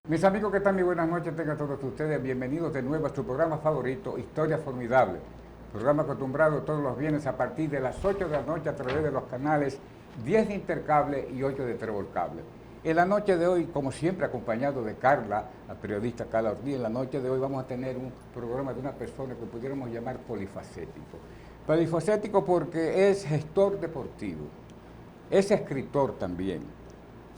Mis amigos, ¿qué tal? Muy buenas noches, tengan todos ustedes bienvenidos de nuevo a su programa favorito, Historia Formidable. Programa acostumbrado todos los viernes a partir de las 8 de la noche a través de los canales 10 de Intercable y 8 de Trébol Cable. En la noche de hoy, como siempre, acompañado de Carla, la periodista Carla Ortiz, en la noche de hoy vamos a tener un programa de una persona que pudiéramos llamar polifacético. Polifacético porque es gestor deportivo, es escritor también.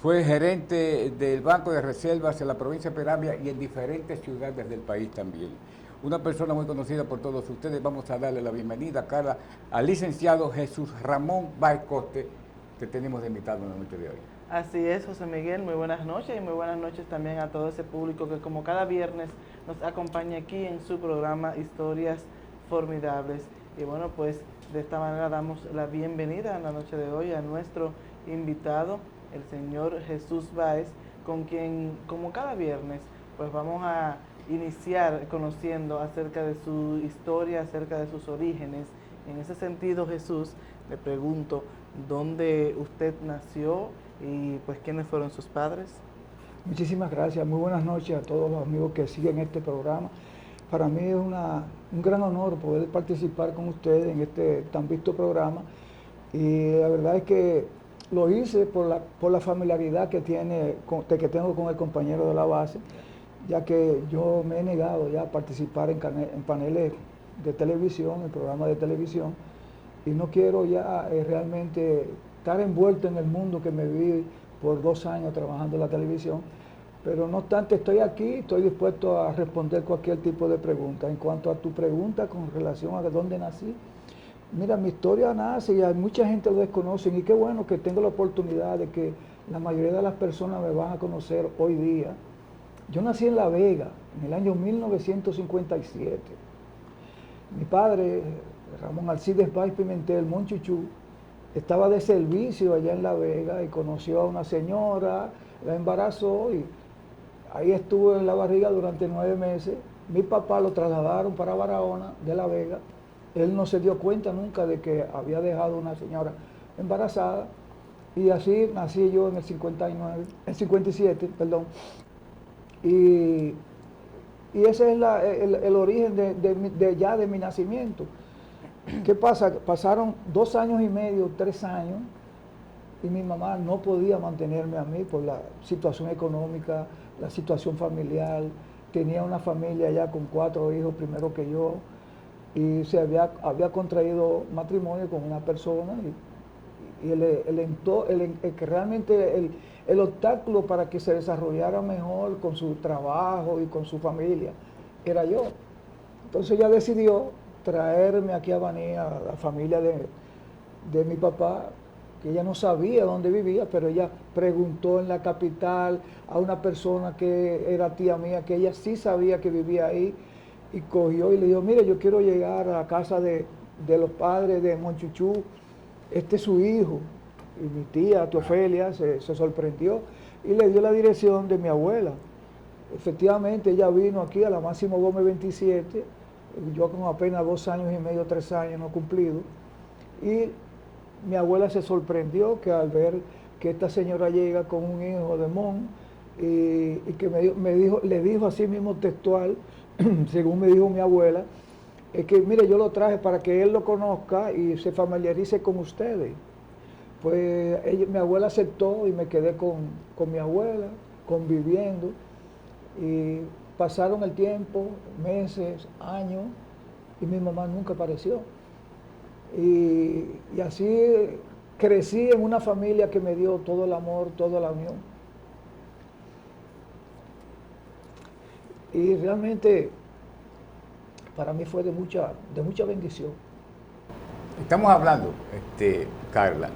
Fue gerente del Banco de Reservas en la provincia de Peravia y en diferentes ciudades del país también. Una persona muy conocida por todos ustedes. Vamos a darle la bienvenida, Carla, al licenciado Jesús Ramón Báez Coste, que tenemos de invitado en la noche de hoy. Así es, José Miguel, muy buenas noches y muy buenas noches también a todo ese público que como cada viernes nos acompaña aquí en su programa Historias Formidables. Y bueno, pues de esta manera damos la bienvenida en la noche de hoy a nuestro invitado, el señor Jesús Báez, con quien como cada viernes pues vamos a iniciar conociendo acerca de su historia, acerca de sus orígenes. En ese sentido, Jesús, le pregunto, ¿dónde usted nació y pues quiénes fueron sus padres? Muchísimas gracias, muy buenas noches a todos los amigos que siguen este programa. Para mí es un gran honor poder participar con ustedes en este tan visto programa y la verdad es que lo hice por la familiaridad que que tengo con el compañero de la base, ya que yo me he negado ya a participar en paneles de televisión, en programas de televisión, y no quiero ya realmente estar envuelto en el mundo que me vi por 2 años trabajando en la televisión, pero no obstante estoy aquí, estoy dispuesto a responder cualquier tipo de pregunta. En cuanto a tu pregunta con relación a dónde nací, mira, mi historia nace y hay mucha gente lo desconoce y qué bueno que tengo la oportunidad de que la mayoría de las personas me van a conocer hoy día. Yo nací en La Vega en el año 1957. Mi padre, Ramón Alcides Báez Pimentel, Monchuchú, estaba de servicio allá en La Vega y conoció a una señora, la embarazó y ahí estuvo en la barriga durante 9 meses. Mi papá lo trasladaron para Barahona de La Vega. Él no se dio cuenta nunca de que había dejado una señora embarazada y así nací yo en el 57, perdón. Y ese es el origen de mi nacimiento. ¿Qué pasa? Pasaron 2 años y medio, 3 años, y mi mamá no podía mantenerme a mí por la situación económica, la situación familiar. Tenía una familia ya con 4 hijos primero que yo, y había contraído matrimonio con una persona, y que realmente el obstáculo para que se desarrollara mejor con su trabajo y con su familia era yo. Entonces ella decidió traerme aquí a Baní, a la familia de mi papá, que ella no sabía dónde vivía, pero ella preguntó en la capital a una persona que era tía mía, que ella sí sabía que vivía ahí, y cogió y le dijo, mire, yo quiero llegar a la casa de los padres de Monchuchú, este es su hijo. Y mi tía, tía Ofelia, se sorprendió y le dio la dirección de mi abuela. Efectivamente, ella vino aquí a la Máximo Gómez 27, yo con apenas 2 años y medio, 3 años no cumplido, y mi abuela se sorprendió que al ver que esta señora llega con un hijo de Mon, y que le dijo así mismo textual, según me dijo mi abuela, es que mire, yo lo traje para que él lo conozca y se familiarice con ustedes. Pues mi abuela aceptó y me quedé con mi abuela, conviviendo, y pasaron el tiempo, meses, años, y mi mamá nunca apareció. Y así crecí en una familia que me dio todo el amor, toda la unión. Y realmente para mí fue de mucha bendición. Estamos hablando, Carla,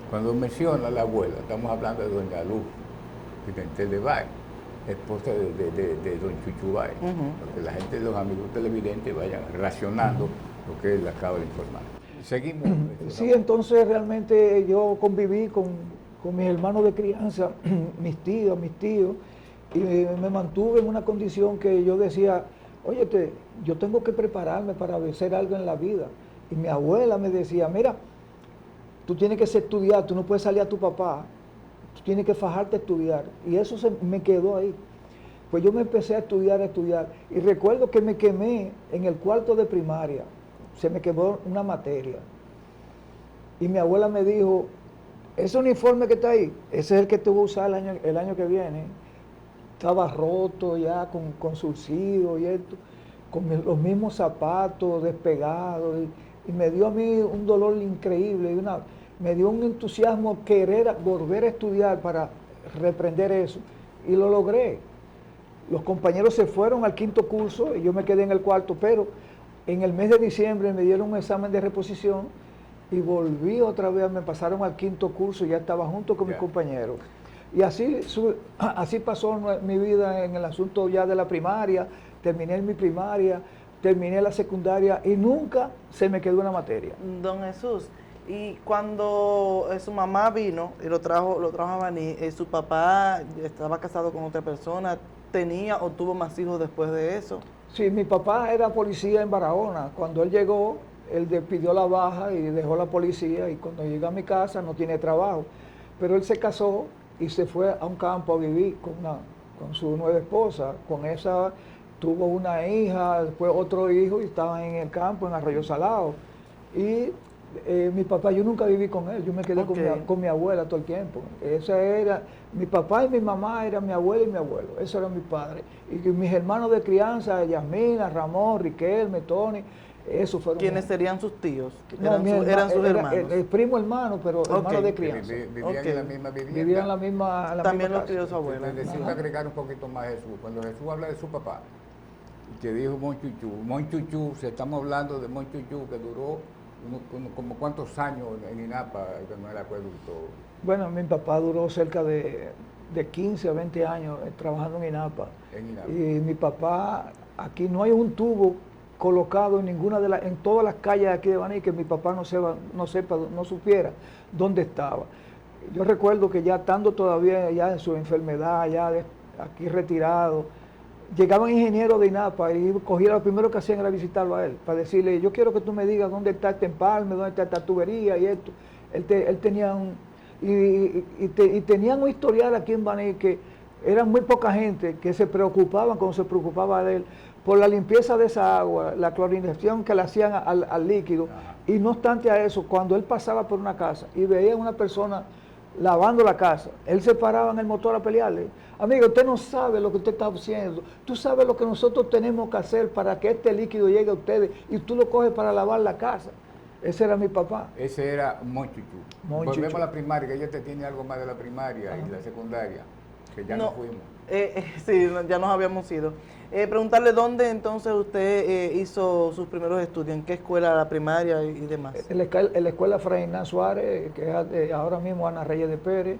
cuando menciona a la abuela, estamos hablando de doña Luz Pimentel de Báez, esposa de don Chuchu Báez, para que la gente, los amigos televidentes vayan relacionando lo que él acaba de informar. Seguimos. Sí, entonces realmente yo conviví con mis hermanos de crianza, mis tíos, y me mantuve en una condición que yo decía, óyete, yo tengo que prepararme para hacer algo en la vida. Y mi abuela me decía, mira, tú tienes que estudiar, tú no puedes salir a tu papá, tú tienes que fajarte a estudiar. Y eso me quedó ahí. Pues yo me empecé a estudiar, y recuerdo que me quemé en el cuarto de primaria, se me quemó una materia, y mi abuela me dijo, ese uniforme que está ahí, ese es el que te voy a usar el año que viene. Estaba roto ya, con surcido y esto, con los mismos zapatos despegados, y me dio a mí un dolor increíble, me dio un entusiasmo querer volver a estudiar para reprender eso, y lo logré. Los compañeros se fueron al quinto curso y yo me quedé en el cuarto, pero en el mes de diciembre me dieron un examen de reposición y volví otra vez, me pasaron al quinto curso y ya estaba junto con mis compañeros. Y así pasó mi vida en el asunto ya de la primaria, terminé mi primaria, terminé la secundaria y nunca se me quedó una materia. Don Jesús, y cuando su mamá vino y lo trajo a Baní, su papá estaba casado con otra persona, ¿tenía o tuvo más hijos después de eso? Sí, mi papá era policía en Barahona. Cuando él llegó, él pidió la baja y dejó la policía, y cuando llega a mi casa no tiene trabajo. Pero él se casó y se fue a un campo a vivir con su nueva esposa. Con esa tuvo una hija, después otro hijo, y estaban en el campo, en Arroyo Salado. Y mi papá, yo nunca viví con él, yo me quedé con mi abuela todo el tiempo. Esa era, mi papá y mi mamá eran mi abuela y mi abuelo, eso era mi padre. Y mis hermanos de crianza, Yasmina, Ramón, Riquelme, Tony, esos fueron. ¿Quiénes serían sus tíos? No, eran sus hermanos. El primo hermano, pero hermano de crianza. Vivían en la misma vivienda. Vivían en la misma También misma los crió su abuela. Necesito agregar un poquito más Jesús. Cuando Jesús habla de su papá, que dijo Monchuchú, si estamos hablando de Monchuchú, que duró como cuántos años en INAPA, con el acueducto. Bueno, mi papá duró cerca de 15 a 20 años trabajando en INAPA. Y mi papá, aquí no hay un tubo colocado en todas las calles de aquí de Baní que mi papá no supiera dónde estaba. Yo recuerdo que ya estando todavía ya en su enfermedad, ya aquí retirado, llegaban ingenieros de INAPA y cogía lo primero que hacían era visitarlo a él, para decirle, yo quiero que tú me digas dónde está este empalme, dónde está esta tubería y esto. Él tenía tenían un historial aquí en Baní que eran muy poca gente que se preocupaban, como se preocupaba de él, por la limpieza de esa agua, la clorinación que le hacían al líquido. Y no obstante a eso, cuando él pasaba por una casa y veía a una persona lavando la casa, él se paraba en el motor a pelearle. Amigo, usted no sabe lo que usted está haciendo. Tú sabes lo que nosotros tenemos que hacer para que este líquido llegue a ustedes y tú lo coges para lavar la casa. Ese era mi papá. Ese era Monchuchú. Volvemos a la primaria, que ella te tiene algo más de la primaria y la secundaria, que ya no fuimos. Sí, ya nos habíamos ido. Preguntarle dónde entonces usted hizo sus primeros estudios, en qué escuela, la primaria y demás. En la escuela Fray Ignacio Suárez, que es ahora mismo Ana Reyes de Pérez.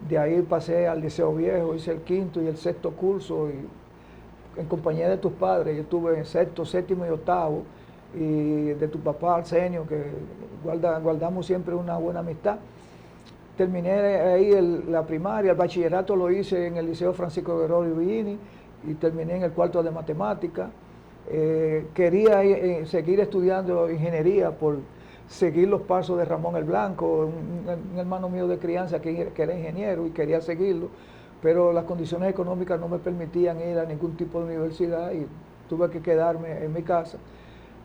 De ahí pasé al Liceo Viejo, hice el quinto y el sexto curso, y en compañía de tus padres. Yo estuve en sexto, séptimo y octavo, y de tu papá Arsenio, que guardamos siempre una buena amistad. Terminé ahí la primaria, el bachillerato lo hice en el Liceo Francisco Gregorio Villini y terminé en el cuarto de matemática. Quería seguir estudiando ingeniería por seguir los pasos de Ramón el Blanco, un hermano mío de crianza que era ingeniero y quería seguirlo, pero las condiciones económicas no me permitían ir a ningún tipo de universidad y tuve que quedarme en mi casa.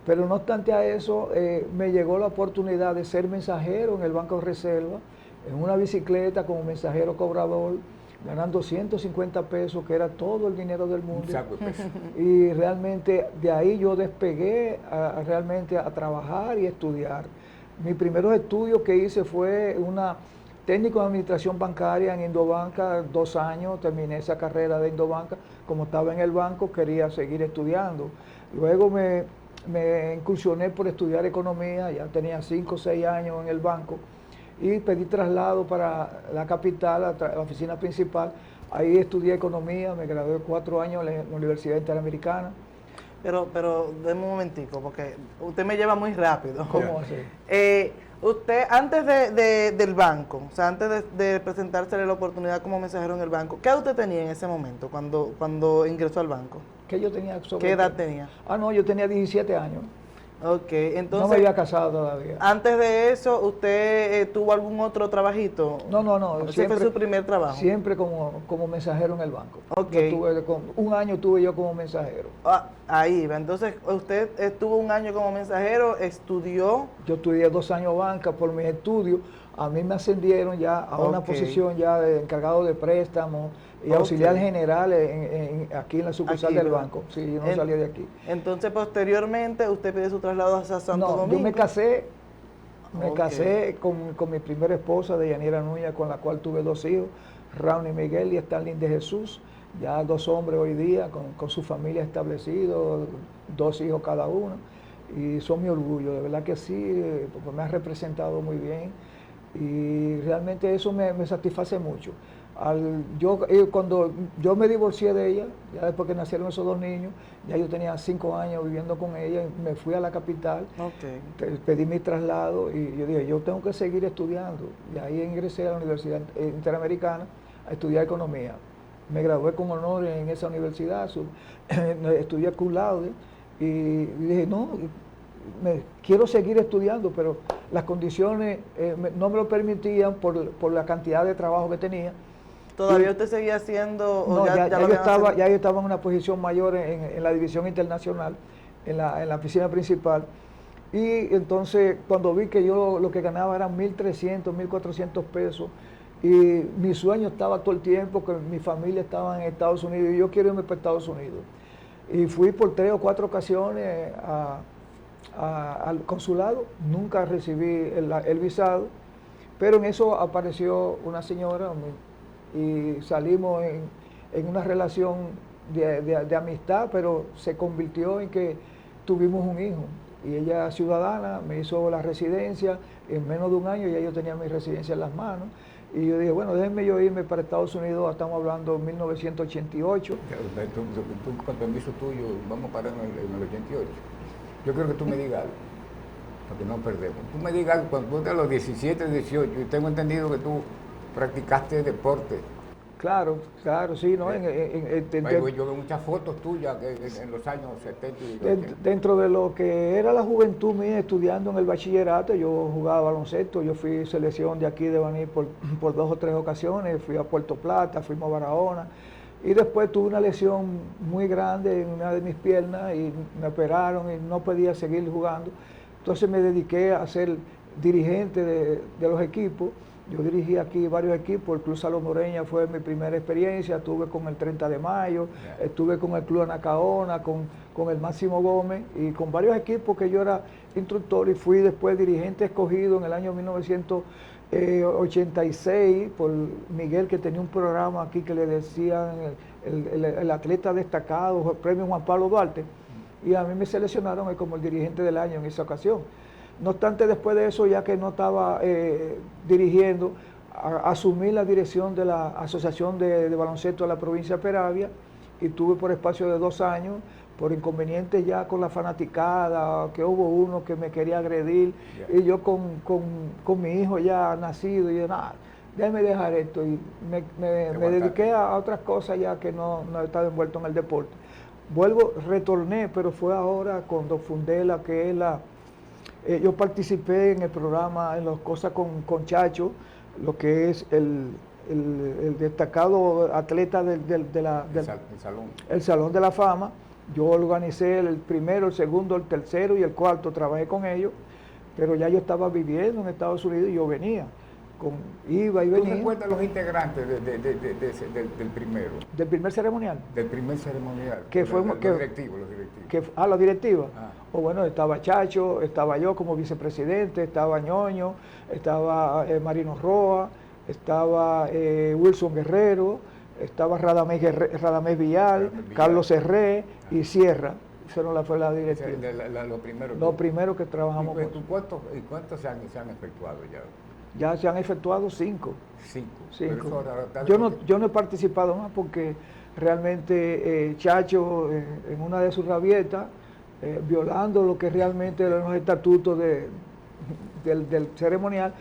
Pero no obstante a eso, me llegó la oportunidad de ser mensajero en el Banco de Reserva, en una bicicleta como mensajero cobrador, ganando 150 pesos, que era todo el dinero del mundo. Y realmente de ahí yo despegué realmente a trabajar y estudiar. Mis primeros estudios que hice fue una técnico de administración bancaria en Indobanca, 2 años, terminé esa carrera de Indobanca. Como estaba en el banco, quería seguir estudiando. Luego me incursioné por estudiar economía, ya tenía 5 o 6 años en el banco, y pedí traslado para la capital, a la oficina principal. Ahí estudié economía, me gradué 4 años en la Universidad Interamericana. Pero déme un momentico, porque usted me lleva muy rápido. ¿Cómo así? Usted, antes del banco, o sea, antes de presentársele la oportunidad como mensajero en el banco, ¿qué edad usted tenía en ese momento, cuando ingresó al banco? ¿Qué yo tenía? ¿Qué edad tenía? No, yo tenía 17 años. Ok, entonces... No me había casado todavía. Antes de eso, ¿usted tuvo algún otro trabajito? No. ¿Ese fue su primer trabajo? Siempre como mensajero en el banco. Ok. Un año tuve yo como mensajero. Ahí va. Entonces, usted estuvo un año como mensajero, estudió... Yo estudié 2 años banca por mis estudios. A mí me ascendieron ya a una posición ya de encargado de préstamos y auxiliar general aquí en la sucursal del banco. Sí, yo no salía de aquí. Entonces, posteriormente, usted pide su traslado hacia Santo Domingo. Yo me casé con mi primera esposa, Deyanira Núñez, con la cual tuve 2 hijos, Raúl y Miguel y Stalin de Jesús. Ya 2 hombres hoy día, con su familia establecidos, 2 hijos cada uno. Y son mi orgullo, de verdad que sí, porque me han representado muy bien. Y realmente eso me satisface mucho. Cuando yo me divorcié de ella, ya después que nacieron esos 2 niños, ya yo tenía 5 años viviendo con ella, y me fui a la capital, pedí mi traslado y yo dije, yo tengo que seguir estudiando. Y ahí ingresé a la Universidad Interamericana a estudiar economía. Me gradué con honor en esa universidad, estudié cum laude y dije, no, quiero seguir estudiando, pero las condiciones no me lo permitían por la cantidad de trabajo que tenía. ¿Todavía usted seguía haciendo? No, ya yo estaba en una posición mayor en la división internacional, en la oficina principal. Y entonces cuando vi que yo lo que ganaba eran 1.300, 1.400 pesos, y mi sueño estaba todo el tiempo que mi familia estaba en Estados Unidos y yo quiero irme para Estados Unidos. Y fui por 3 o 4 ocasiones al consulado, nunca recibí el visado, pero en eso apareció una señora y salimos en una relación de amistad, pero se convirtió en que tuvimos un hijo. Y ella, ciudadana, me hizo la residencia, en menos de un año ya yo tenía mi residencia en las manos. Y yo dije, bueno, déjenme yo irme para Estados Unidos, estamos hablando de 1988. Un compromiso tuyo, vamos a parar en el 88. Yo quiero que tú me digas algo, porque no perdemos. Tú me digas algo, cuando tú estás a los 17, 18, y tengo entendido que tú practicaste deporte. Claro, sí, ¿no? Yo veo muchas fotos tuyas en los años 70 y 80. Dentro de lo que era la juventud mía estudiando en el bachillerato, yo jugaba baloncesto, yo fui selección de aquí de Baní por 2 o 3 ocasiones, fui a Puerto Plata, fuimos a Barahona, y después tuve una lesión muy grande en una de mis piernas y me operaron y no podía seguir jugando. Entonces me dediqué a ser dirigente de los equipos. Yo dirigí aquí varios equipos, el Club Salón Moreña fue mi primera experiencia, estuve con el 30 de Mayo, estuve con el Club Anacaona, con el Máximo Gómez y con varios equipos que yo era instructor y fui después dirigente escogido en el año 1986 por Miguel, que tenía un programa aquí que le decían el atleta destacado, el premio Juan Pablo Duarte, y a mí me seleccionaron como el dirigente del año en esa ocasión. No obstante, después de eso, ya que no estaba dirigiendo, asumí la dirección de la Asociación de Baloncesto de la provincia de Peravia y tuve por espacio de 2 años, por inconvenientes ya con la fanaticada, que hubo uno que me quería agredir, y yo con mi hijo ya nacido, y yo, nada, déjame dejar esto, y me dediqué a otras cosas ya que no estaba envuelto en el deporte. Retorné, pero fue ahora cuando fundé la que es yo participé en el programa, en las cosas con Chacho, lo que es el destacado atleta del Salón de la Fama. Yo organicé el primero, el segundo, el tercero y el cuarto, trabajé con ellos, pero ya yo estaba viviendo en Estados Unidos y yo venía. Iba y venía. ¿Tú recuerdas los integrantes del primero? ¿Del primer ceremonial? Del primer ceremonial. Los directivos. La directiva. O bueno, estaba Chacho, estaba yo como vicepresidente, estaba Ñoño, estaba Marino Roa, estaba Wilson Guerrero, estaba Radamés Villal, Carlos Herré y Sierra. Esa no fue la directiva. Lo primero que trabajamos. ¿Y cuántos se han efectuado ya? Ya se han efectuado 5. 5. Yo no he participado más porque realmente Chacho en una de sus rabietas, violando lo que realmente eran los estatutos del ceremonial,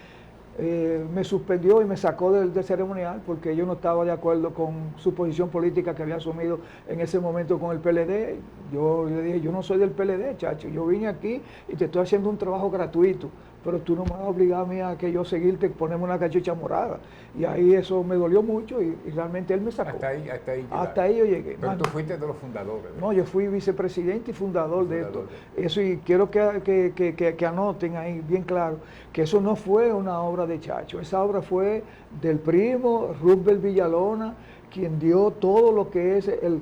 me suspendió y me sacó del ceremonial porque yo no estaba de acuerdo con su posición política que había asumido en ese momento con el PLD. Yo le dije, yo no soy del PLD, chacho, yo vine aquí y te estoy haciendo un trabajo gratuito, pero tú no me vas a obligar a mí a que yo seguirte, ponerme una cachucha morada. Y ahí eso me dolió mucho y realmente él me sacó. Hasta ahí yo llegué. Pero tú fuiste de los fundadores, ¿verdad? No, yo fui vicepresidente y fundador de esto. Eso, y quiero que anoten ahí bien claro que eso no fue una obra de Chacho, esa obra fue del primo Rubén Villalona, quien dio todo lo que es el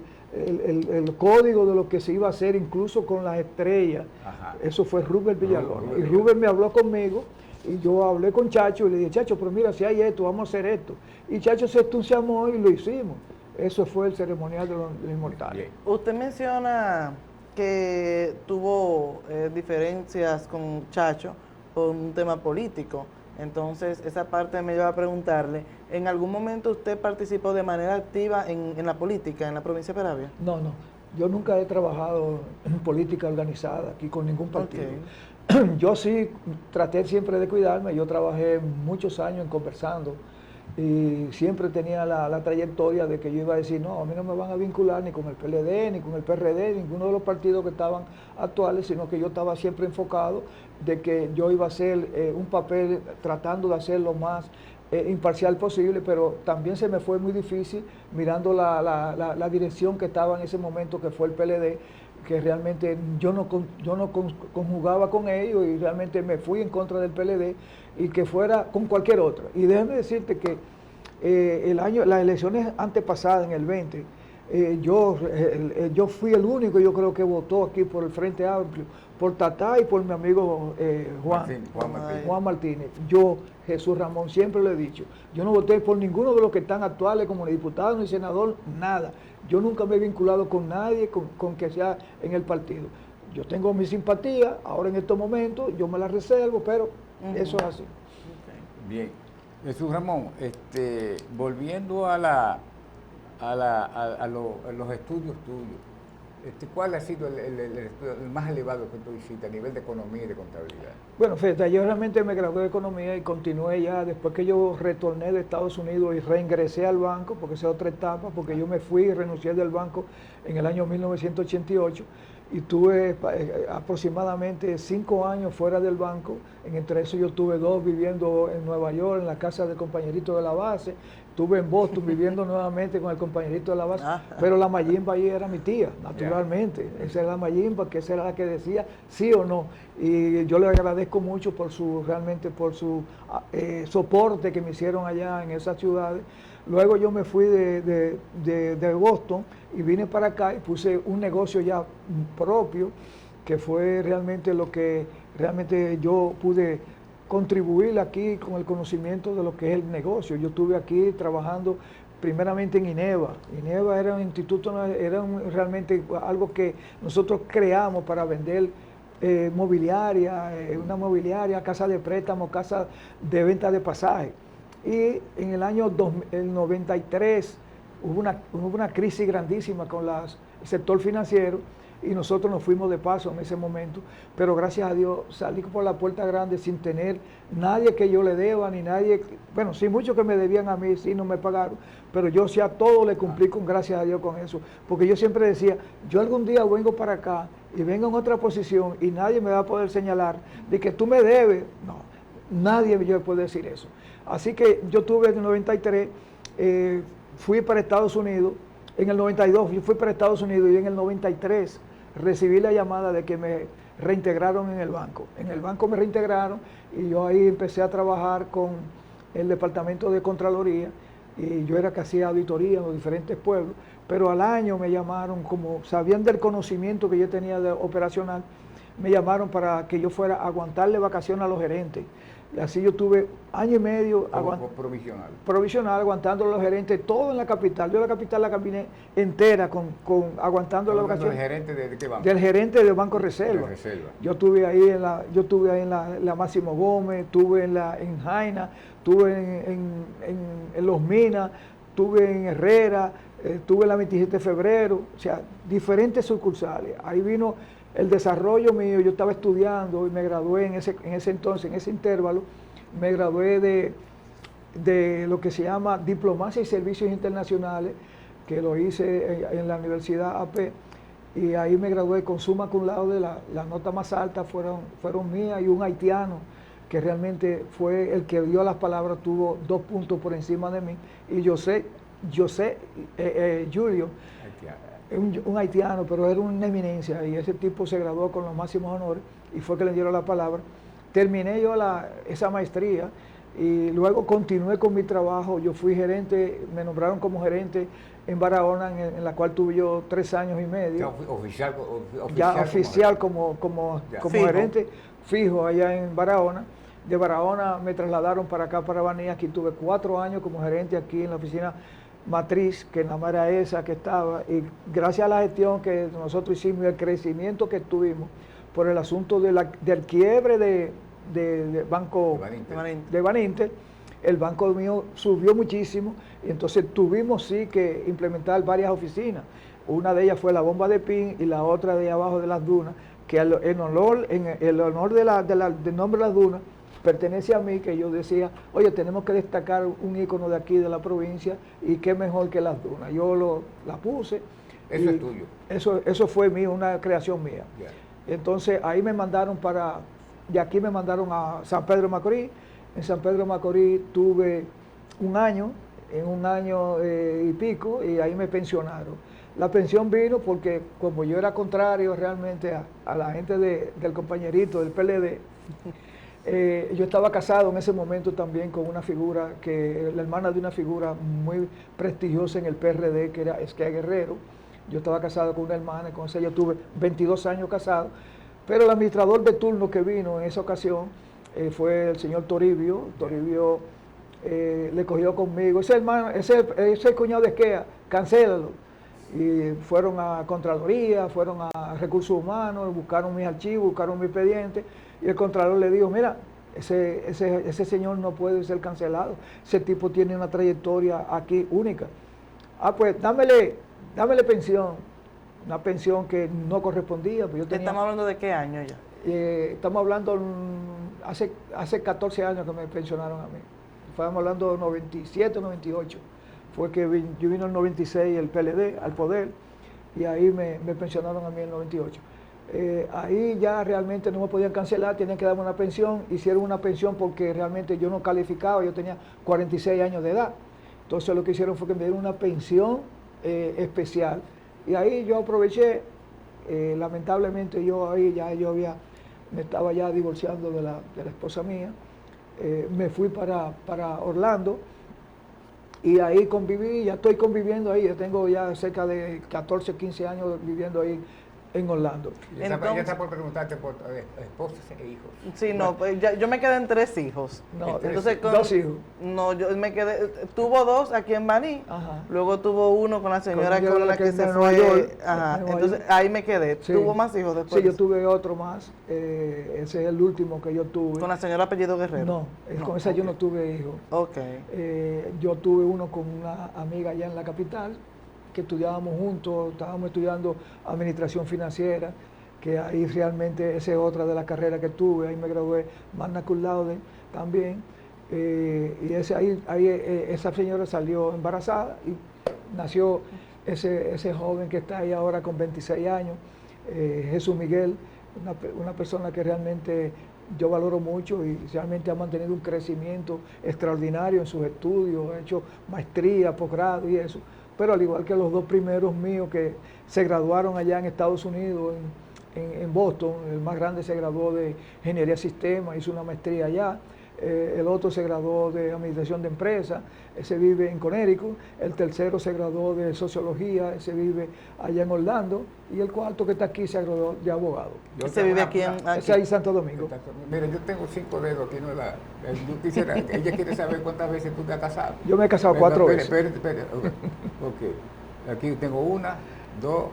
código de lo que se iba a hacer, incluso con las estrellas. Ajá. Eso fue Rubén Villalona. Y Rubén me habló conmigo y yo hablé con Chacho y le dije, Chacho, pero mira, si hay esto, vamos a hacer esto. Y Chacho se entusiasmó y lo hicimos. Eso fue el ceremonial de los inmortales. Usted menciona que tuvo diferencias con Chacho por un tema político. Entonces, esa parte me lleva a preguntarle, ¿en algún momento usted participó de manera activa en la política en la provincia de Peravia? No. Yo nunca he trabajado en política organizada aquí con ningún partido. Okay. Yo sí traté siempre de cuidarme. Yo trabajé muchos años en Conversando y siempre tenía la trayectoria de que yo iba a decir, no, a mí no me van a vincular ni con el PLD, ni con el PRD, ninguno de los partidos que estaban actuales, sino que yo estaba siempre enfocado de que yo iba a hacer un papel tratando de hacer lo más imparcial posible, pero también se me fue muy difícil mirando la dirección que estaba en ese momento, que fue el PLD, que realmente yo no conjugaba con ellos y realmente me fui en contra del PLD y que fuera con cualquier otro. Y déjame decirte que las elecciones antepasadas, en el 20, yo fui el único, yo creo, que votó aquí por el Frente Amplio, por Tatá y por mi amigo Juan Martínez. Yo, Jesús Ramón, siempre lo he dicho, yo no voté por ninguno de los que están actuales como ni diputado ni senador, nada. Yo nunca me he vinculado con nadie, con que sea en el partido. Yo tengo mi simpatía, ahora en estos momentos yo me la reservo, pero eso es así. Okay. Bien. Jesús Ramón, volviendo a los estudios tuyos, ¿cuál ha sido el más elevado que tú hiciste a nivel de economía y de contabilidad? Bueno, fíjate, yo realmente me gradué de economía y continué ya después que yo retorné de Estados Unidos y reingresé al banco, porque esa es otra etapa, porque yo me fui y renuncié del banco en el año 1988 y tuve aproximadamente 5 años fuera del banco. Entre eso yo tuve 2 viviendo en Nueva York, en la casa del compañerito de la base. Estuve en Boston viviendo nuevamente con el compañerito de la base, pero la Mayimba ahí era mi tía, naturalmente. Esa era la Mayimba, que esa era la que decía sí o no. Y yo le agradezco mucho por su soporte que me hicieron allá en esas ciudades. Luego yo me fui de Boston y vine para acá y puse un negocio ya propio, que fue realmente lo que realmente yo pude contribuir aquí con el conocimiento de lo que es el negocio. Yo estuve aquí trabajando primeramente en INEVA. INEVA era un instituto, realmente algo que nosotros creamos para vender una mobiliaria, casa de préstamo, casa de venta de pasajes. Y en el año 93 hubo una crisis grandísima con el sector financiero y nosotros nos fuimos de paso en ese momento, pero gracias a Dios salí por la puerta grande sin tener nadie que yo le deba, ni nadie, bueno, sí, muchos que me debían a mí, sí, no me pagaron, pero yo sí a todo le cumplí con gracias a Dios con eso, porque yo siempre decía, yo algún día vengo para acá y vengo en otra posición y nadie me va a poder señalar de que tú me debes, no, nadie me puede decir eso. Así que yo tuve en el 93, fui para Estados Unidos, en el 92 yo fui para Estados Unidos y en el 93 recibí la llamada de que me reintegraron en el banco. En el banco me reintegraron y yo ahí empecé a trabajar con el departamento de Contraloría y yo era que hacía auditoría en los diferentes pueblos, pero al año me llamaron, como sabían del conocimiento que yo tenía de operacional, me llamaron para que yo fuera a aguantarle vacaciones a los gerentes. Y así yo tuve año y medio provisional aguantando a los gerentes, todo en la capital. Yo la capital la caminé entera aguantando las vacaciones. ¿El gerente de qué banco? Del gerente del Banco Reserva. Yo estuve ahí en la Máximo Gómez, estuve en Jaina, estuve en Los Minas, estuve en Herrera, estuve en la 27 de febrero, o sea, diferentes sucursales. Ahí vino el desarrollo mío, yo estaba estudiando y me gradué en ese entonces, en ese intervalo, me gradué de lo que se llama Diplomacia y Servicios Internacionales, que lo hice en la Universidad AP, y ahí me gradué con summa cum laude. La nota más alta fueron mías y un haitiano, que realmente fue el que dio las palabras, tuvo 2 puntos por encima de mí, y José Julio, un haitiano, pero era una eminencia, y ese tipo se graduó con los máximos honores, y fue que le dieron la palabra. Terminé yo esa maestría, y luego continué con mi trabajo. Yo fui gerente, me nombraron como gerente en Barahona, en la cual tuve yo 3 años y medio. Oficial como gerente fijo allá en Barahona. De Barahona me trasladaron para acá, para Baní. Aquí tuve 4 años como gerente aquí en la oficina matriz, que nada más era esa que estaba, y gracias a la gestión que nosotros hicimos y el crecimiento que tuvimos por el asunto del quiebre de Banco de Baninter, el banco mío subió muchísimo, y entonces tuvimos sí que implementar varias oficinas. Una de ellas fue la Bomba de Pin, y la otra de abajo de las dunas, que en honor del nombre de las dunas pertenece a mí, que yo decía, oye, tenemos que destacar un ícono de aquí de la provincia, y qué mejor que las dunas. Yo la puse. Eso es tuyo. Eso fue mío, una creación mía. Yeah. Entonces ahí me mandaron de aquí me mandaron a San Pedro de Macorís. En San Pedro de Macorís tuve un año y pico, y ahí me pensionaron. La pensión vino porque como yo era contrario realmente a la gente del compañerito del PLD, yo estaba casado en ese momento también con una figura, la hermana de una figura muy prestigiosa en el PRD, que era Esquia Guerrero. Yo estaba casado con una hermana, y con esa yo tuve 22 años casado, pero el administrador de turno que vino en esa ocasión fue el señor Toribio. Toribio le cogió conmigo, ese cuñado de Esquia, cancélalo. Y fueron a Contraloría, fueron a Recursos Humanos, buscaron mis archivos, buscaron mi expediente, y el Contralor le dijo, mira, ese señor no puede ser cancelado, ese tipo tiene una trayectoria aquí única. Pues dámele pensión, una pensión que no correspondía. Pues yo tenía, ¿estamos hablando de qué año ya? Estamos hablando hace 14 años que me pensionaron a mí. Estamos hablando de 97, 98. Fue que yo vino en el 96 el PLD al poder, y ahí me pensionaron a mí en el 98. Ahí ya realmente no me podían cancelar, tenían que darme una pensión. Hicieron una pensión porque realmente yo no calificaba, yo tenía 46 años de edad. Entonces lo que hicieron fue que me dieron una pensión especial, y ahí yo aproveché. Lamentablemente me estaba ya divorciando de la esposa mía. Me fui para Orlando, y ahí conviví, ya estoy conviviendo ahí. Yo tengo ya cerca de 14, 15 años viviendo ahí en Orlando. Ya está por preguntarte por esposas e hijos. Sí, no, pues yo me quedé en 3 hijos. No, entonces, 2 hijos. No, yo me quedé, tuvo 2 aquí en Baní. Ajá. Luego tuvo 1 con la señora con la que se fue. York, ajá, entonces ahí me quedé. Sí. ¿Tuvo más hijos después? Sí, yo tuve otro más. Ese es el último que yo tuve. ¿Con la señora apellido Guerrero? No, con esa yo no tuve hijos. Yo tuve uno con una amiga allá en la capital, que estudiábamos juntos, estábamos estudiando administración financiera, que ahí realmente esa es otra de las carreras que tuve. Ahí me gradué magna cum laude también, y esa señora salió embarazada, y nació ese joven que está ahí ahora con 26 años, Jesús Miguel, una persona que realmente yo valoro mucho, y realmente ha mantenido un crecimiento extraordinario en sus estudios, ha hecho maestría, posgrado y eso. Pero al igual que los 2 primeros míos que se graduaron allá en Estados Unidos, en Boston, el más grande se graduó de Ingeniería Sistema, hizo una maestría allá. El otro se graduó de Administración de Empresas, ese vive en Connecticut. El tercero se graduó de Sociología, ese vive allá en Orlando. Y el cuarto que está aquí se graduó de abogado. Ese vive aquí en Santo Domingo. Mira, yo tengo 5 dedos aquí, ¿no? Ella quiere saber cuántas veces tú te has casado. Yo me he casado 4 veces. Espera. Ok. Aquí tengo 1, 2,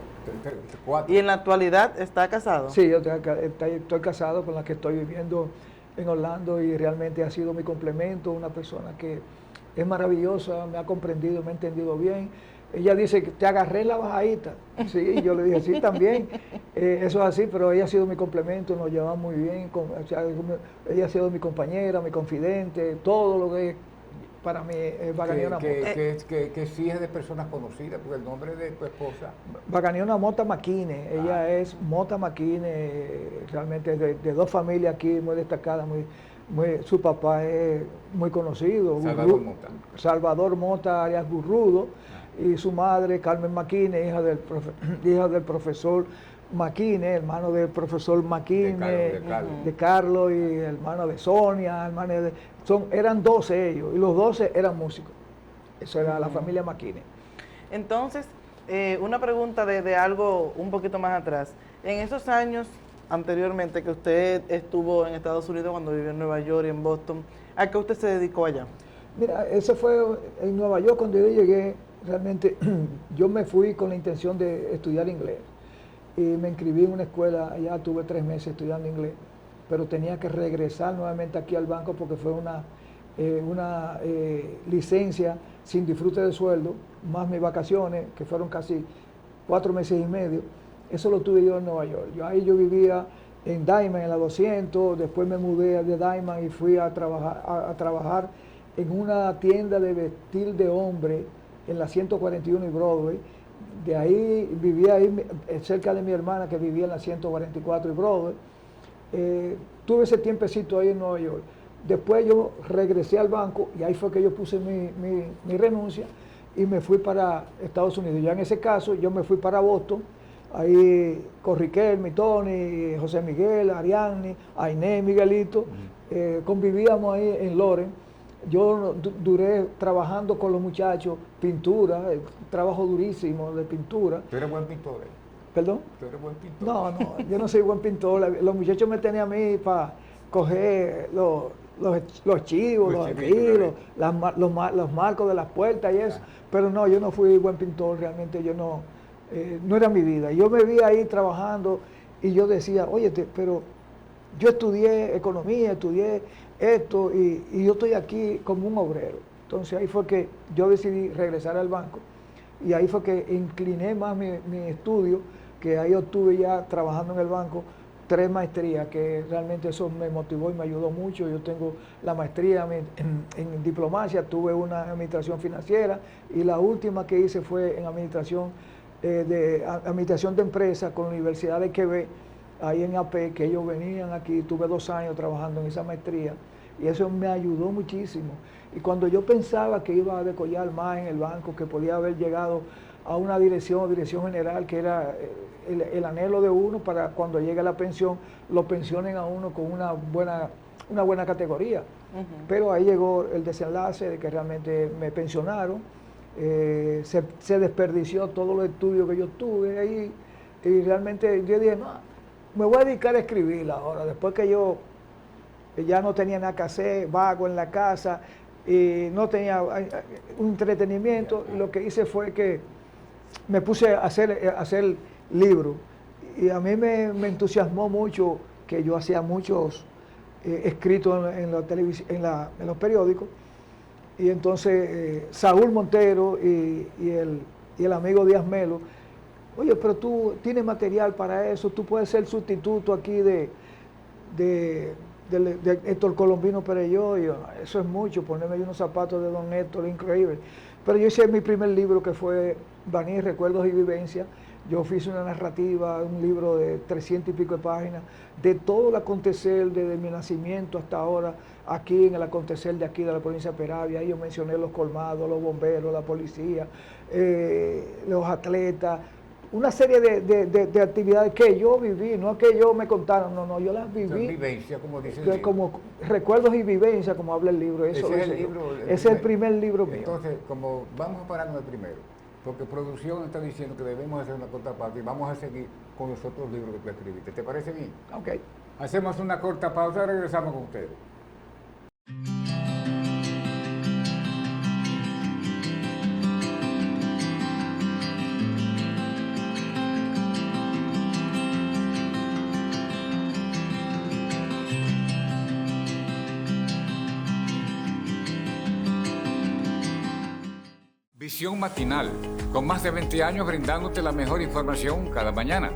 3, 4. ¿Y en la actualidad está casado? Sí, yo estoy casado con la que estoy viviendo en Orlando, y realmente ha sido mi complemento, una persona que es maravillosa, me ha comprendido, me ha entendido bien, Ella dice que te agarré la bajadita. Sí, yo le dije, sí, también. Eso es así, pero ella ha sido mi complemento, nos llevamos muy bien. O sea, ella ha sido mi compañera, mi confidente, todo lo que para mí es Baganiona Mota. Que sí es de personas conocidas, porque el nombre de tu esposa. Baganiona Mota Maquine, ella es Mota Maquine, realmente es de dos familias aquí muy destacadas, su papá es muy conocido, Salvador Mota alias Burrudo, y su madre Carmen Maquine, hija del profesor Maquine, hermano del profesor Maquine, de Carlos, y hermano de Sonia, eran 12 ellos, y los 12 eran músicos. Eso era la familia Maquine. Entonces, una pregunta de algo un poquito más atrás. En esos años anteriormente que usted estuvo en Estados Unidos, cuando vivió en Nueva York y en Boston, ¿a qué usted se dedicó allá? Mira, eso fue en Nueva York cuando yo llegué. Realmente yo me fui con la intención de estudiar inglés y me inscribí en una escuela, allá tuve 3 meses estudiando inglés, pero tenía que regresar nuevamente aquí al banco porque fue una licencia sin disfrute de sueldo, más mis vacaciones, que fueron casi 4 meses y medio. Eso lo tuve yo en Nueva York. Yo vivía en Diamond, en la 200, después me mudé de Diamond y fui a trabajar en una tienda de vestir de hombre en la 141 y Broadway. De ahí vivía cerca de mi hermana que vivía en la 144 y Broadway. Tuve ese tiempecito ahí en Nueva York. Después yo regresé al banco y ahí fue que yo puse mi renuncia y me fui para Estados Unidos. Ya en ese caso yo me fui para Boston, ahí con Riquelme, Tony, José Miguel, Ariadne, Ainé, Miguelito, convivíamos ahí en Loren. Yo duré trabajando con los muchachos, pintura, trabajo durísimo de pintura. ¿Tú eres buen pintor? ¿Perdón? ¿Tú eres buen pintor? No, yo no soy buen pintor. Los muchachos me tenían a mí para coger los chivos, los aquilos, los marcos de las puertas y eso. Pero no, yo no fui buen pintor, realmente yo no era mi vida. Yo me vi ahí trabajando y yo decía, oye, pero yo estudié economía, estudié esto y yo estoy aquí como un obrero. Entonces ahí fue que yo decidí regresar al banco y ahí fue que incliné más mi estudio, que ahí obtuve ya trabajando en el banco 3 maestrías, que realmente eso me motivó y me ayudó mucho. Yo tengo la maestría en diplomacia, tuve una en administración financiera y la última que hice fue en administración de empresas con la Universidad de Quebec, ahí en AP, que ellos venían aquí. Tuve 2 años trabajando en esa maestría y eso me ayudó muchísimo. Y cuando yo pensaba que iba a decollar más en el banco, que podía haber llegado a una dirección general, que era el anhelo de uno para cuando llegue a la pensión, lo pensionen a uno con una buena categoría. Pero ahí llegó el desenlace de que realmente me pensionaron, se desperdició todos los estudios que yo tuve ahí y realmente yo dije, no, me voy a dedicar a escribir ahora, después que yo ya no tenía nada que hacer, vago en la casa y no tenía un entretenimiento. Lo que hice fue que me puse a hacer libros y a mí me entusiasmó mucho que yo hacía muchos escritos en la televisión, en los periódicos, y entonces Saúl Montero y el amigo Díaz Melo, oye, pero tú tienes material para eso, tú puedes ser sustituto aquí de Héctor Colombino Perelló. Y yo, eso es mucho, ponerme unos zapatos de don Héctor, increíble. Pero yo hice mi primer libro, que fue Baní, Recuerdos y Vivencias. Yo hice una narrativa, un libro de 300 y pico de páginas, de todo el acontecer, desde mi nacimiento hasta ahora, aquí en el acontecer de aquí de la provincia de Peravia. Ahí yo mencioné los colmados, los bomberos, la policía, los atletas, una serie de actividades que yo viví, no que yo me contaron, no, yo las viví. Vivencia, como dice el libro. Como recuerdos y vivencias, como habla el libro. Eso es el libro. Ese es el primer libro mío. Entonces, como vamos a pararnos de primero, porque producción está diciendo que debemos hacer una corta pausa y vamos a seguir con los otros libros que tú escribiste. ¿Te parece bien? Ok. Hacemos una corta pausa y regresamos con ustedes. Visión Matinal, con más de 20 años brindándote la mejor información cada mañana,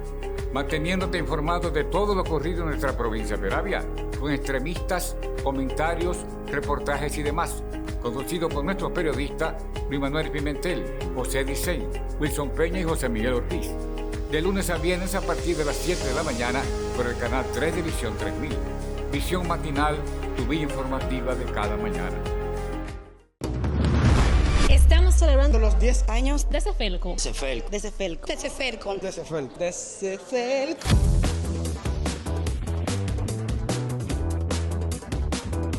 manteniéndote informado de todo lo ocurrido en nuestra provincia de Peravia, con entrevistas, comentarios, reportajes y demás. Conducido por nuestros periodistas Luis Manuel Pimentel, José Dicey, Wilson Peña y José Miguel Ortiz. De lunes a viernes a partir de las 7 de la mañana por el canal 3 de Visión 3000. Visión Matinal, tu vía informativa de cada mañana. Estamos celebrando los 10 años de Cefelco.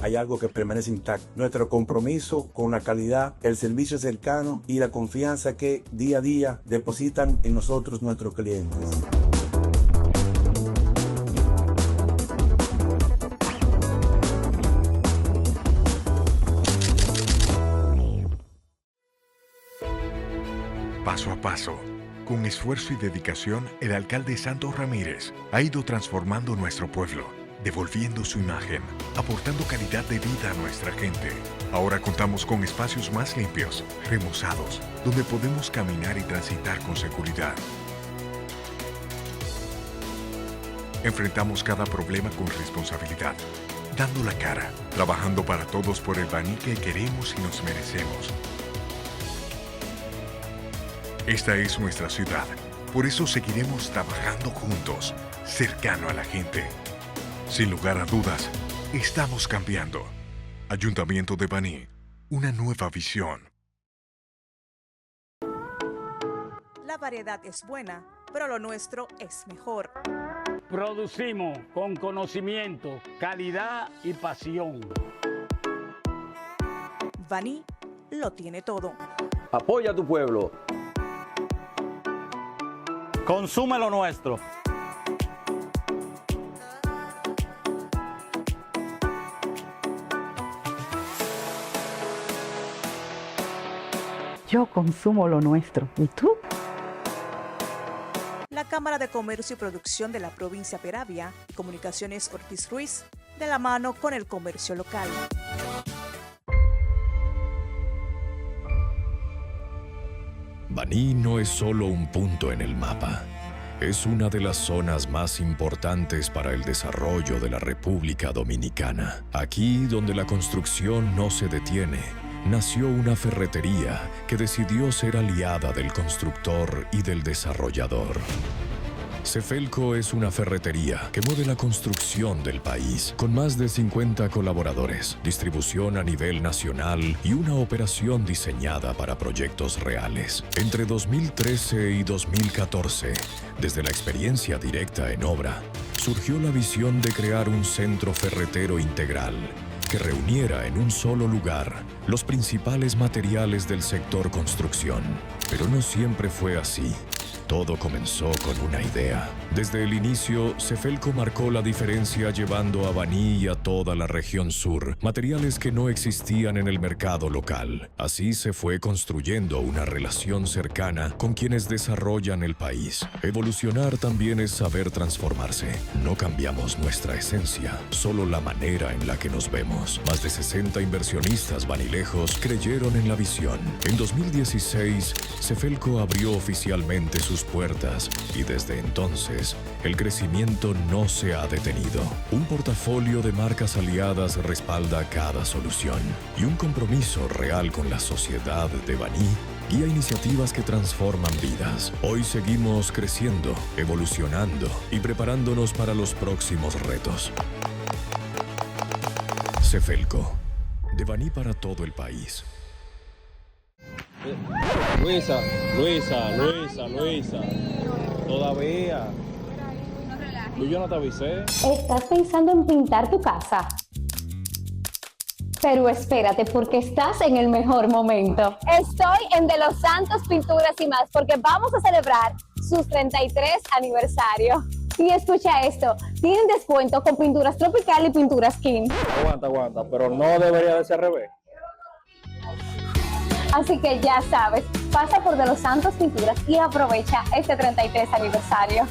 Hay algo que permanece intacto. Nuestro compromiso con la calidad, el servicio cercano y la confianza que día a día depositan en nosotros nuestros clientes. Paso a paso, con esfuerzo y dedicación, el alcalde Santos Ramírez ha ido transformando nuestro pueblo, devolviendo su imagen, aportando calidad de vida a nuestra gente. Ahora contamos con espacios más limpios, remozados, donde podemos caminar y transitar con seguridad. Enfrentamos cada problema con responsabilidad, dando la cara, trabajando para todos por el Baní que queremos y nos merecemos. Esta es nuestra ciudad, por eso seguiremos trabajando juntos, cercano a la gente. Sin lugar a dudas, estamos cambiando. Ayuntamiento de Baní, una nueva visión. La variedad es buena, pero lo nuestro es mejor. Producimos con conocimiento, calidad y pasión. Baní lo tiene todo. Apoya a tu pueblo. Consume lo nuestro. Yo consumo lo nuestro. ¿Y tú? La Cámara de Comercio y Producción de la provincia Peravia y Comunicaciones Ortiz Ruiz, de la mano con el comercio local. Baní no es solo un punto en el mapa. Es una de las zonas más importantes para el desarrollo de la República Dominicana. Aquí, donde la construcción no se detiene, nació una ferretería que decidió ser aliada del constructor y del desarrollador. Cefelco es una ferretería que mueve la construcción del país, con más de 50 colaboradores, distribución a nivel nacional y una operación diseñada para proyectos reales. Entre 2013 y 2014, desde la experiencia directa en obra, surgió la visión de crear un centro ferretero integral que reuniera en un solo lugar los principales materiales del sector construcción. Pero no siempre fue así. Todo comenzó con una idea. Desde el inicio, Cefelco marcó la diferencia llevando a Baní y a toda la región sur materiales que no existían en el mercado local. Así se fue construyendo una relación cercana con quienes desarrollan el país. Evolucionar también es saber transformarse. No cambiamos nuestra esencia, solo la manera en la que nos vemos. Más de 60 inversionistas banilejos creyeron en la visión. En 2016, Cefelco abrió oficialmente sus puertas y desde entonces el crecimiento no se ha detenido. Un portafolio de marcas aliadas respalda cada solución y un compromiso real con la sociedad de Baní guía iniciativas que transforman vidas. Hoy seguimos creciendo, evolucionando y preparándonos para los próximos retos. Cefelco, de Baní para todo el país. Luisa, todavía. Yo no te avisé. ¿Estás pensando en pintar tu casa? Pero espérate, porque estás en el mejor momento. Estoy en De Los Santos Pinturas y Más, porque vamos a celebrar sus 33 aniversario. Y escucha esto, tienen descuento con pinturas tropical y pinturas King. Aguanta, pero no debería de ser al revés. Así que ya sabes, pasa por De Los Santos Pinturas y aprovecha este 33 aniversario.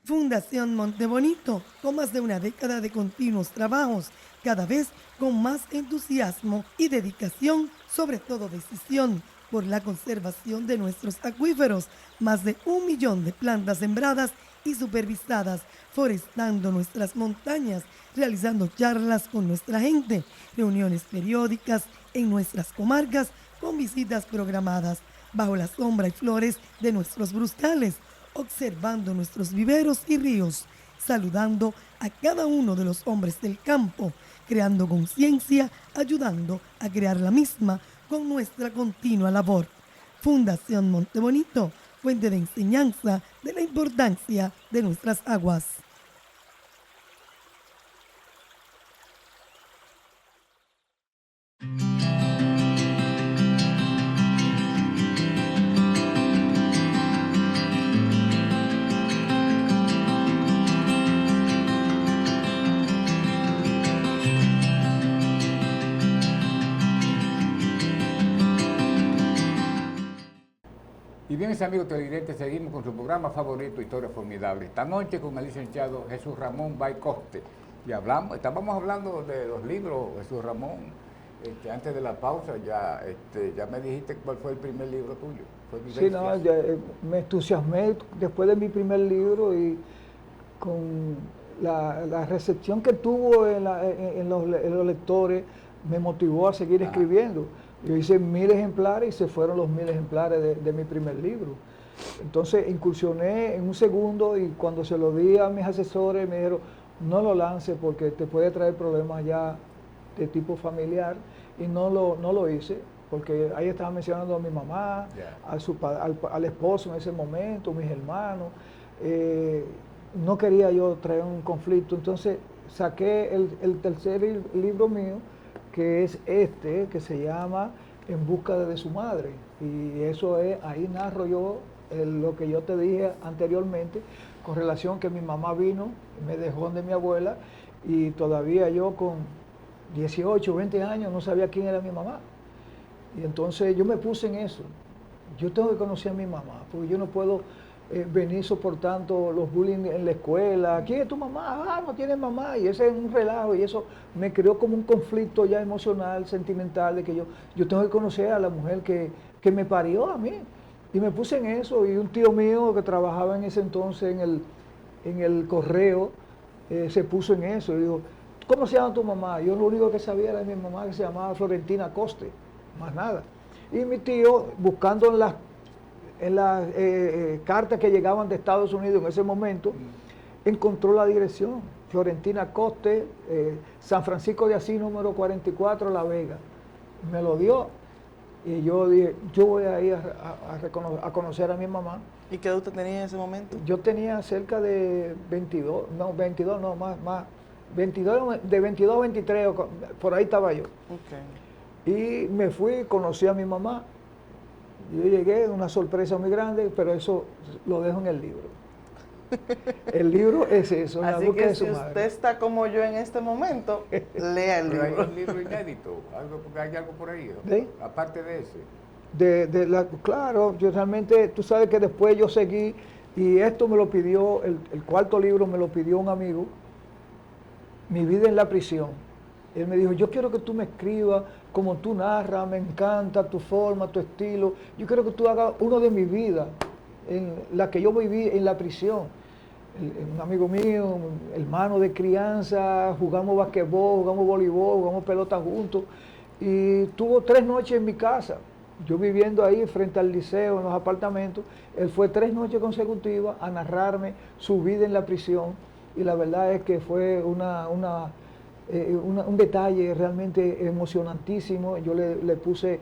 Fundación Montebonito, con más de una década de continuos trabajos cada vez con más entusiasmo y dedicación, sobre todo decisión, por la conservación de nuestros acuíferos. Más de 1 millón de plantas sembradas y supervisadas, forestando nuestras montañas, realizando charlas con nuestra gente, reuniones periódicas en nuestras comarcas con visitas programadas, bajo la sombra y flores de nuestros bruscales, observando nuestros viveros y ríos, saludando a cada uno de los hombres del campo, creando conciencia, ayudando a crear la misma con nuestra continua labor. Fundación Montebonito, fuente de enseñanza de la importancia de nuestras aguas. Y bien, mis amigos televidentes, seguimos con su programa favorito, Historia Formidable. Esta noche con el licenciado Jesús Ramón Baycoste. Y estábamos hablando de los libros, Jesús Ramón. Antes de la pausa ya me dijiste cuál fue el primer libro tuyo. Fue sí, no, me entusiasmé después de mi primer libro y con la recepción que tuvo en los lectores me motivó a seguir escribiendo. Yo hice 1000 ejemplares y se fueron los 1000 ejemplares de mi primer libro. Entonces incursioné en un segundo y cuando se lo di a mis asesores me dijeron, no lo lances porque te puede traer problemas ya de tipo familiar, y no lo hice porque ahí estaba mencionando a mi mamá, al esposo en ese momento, mis hermanos. No quería yo traer un conflicto, entonces saqué el tercer libro mío, que es que se llama En busca de su madre, y eso es, ahí narro yo lo que yo te dije anteriormente con relación que mi mamá vino, me dejó de mi abuela, y todavía yo con 18, 20 años no sabía quién era mi mamá, y entonces yo me puse en eso. Yo tengo que conocer a mi mamá, porque yo no puedo venir soportando los bullying en la escuela. ¿Quién es tu mamá? Ah, no tienes mamá. Y ese es un relajo, y eso me creó como un conflicto ya emocional, sentimental, de que yo tengo que conocer a la mujer que me parió a mí. Y me puse en eso, y un tío mío que trabajaba en ese entonces en el correo, se puso en eso. Y digo, ¿cómo se llama tu mamá? Yo lo único que sabía era de mi mamá, que se llamaba Florentina Coste, más nada. Y mi tío, buscando en las cartas que llegaban de Estados Unidos en ese momento, encontró la dirección, Florentina Coste, San Francisco de Asís, número 44, La Vega. Me lo dio, y yo dije, yo voy a ir a conocer a mi mamá. ¿Y qué edad usted tenía en ese momento? Yo tenía cerca de 22 más, 22 a 23, por ahí estaba yo. Okay. Y me fui, conocí a mi mamá. Yo llegué, una sorpresa muy grande, pero eso lo dejo en el libro. El libro es eso, la Así búsqueda que de su si madre. usted está como yo en este momento, lea el libro. Pero hay un libro inédito, hay algo por ahí, ¿no? ¿Sí? Aparte de ese. Claro, yo realmente, tú sabes que después yo seguí, y esto me lo pidió, el cuarto libro me lo pidió un amigo, Mi vida en la prisión. Él me dijo, yo quiero que tú me escribas como tú narras, me encanta tu forma, tu estilo. Yo quiero que tú hagas uno de mi vida, en la que yo viví en la prisión. Un amigo mío, hermano de crianza, jugamos basquetbol, jugamos voleibol, jugamos pelota juntos. Y tuvo 3 noches en mi casa, yo viviendo ahí frente al liceo, en los apartamentos. Él fue 3 noches consecutivas a narrarme su vida en la prisión. Y la verdad es que fue un detalle realmente emocionantísimo. Yo le puse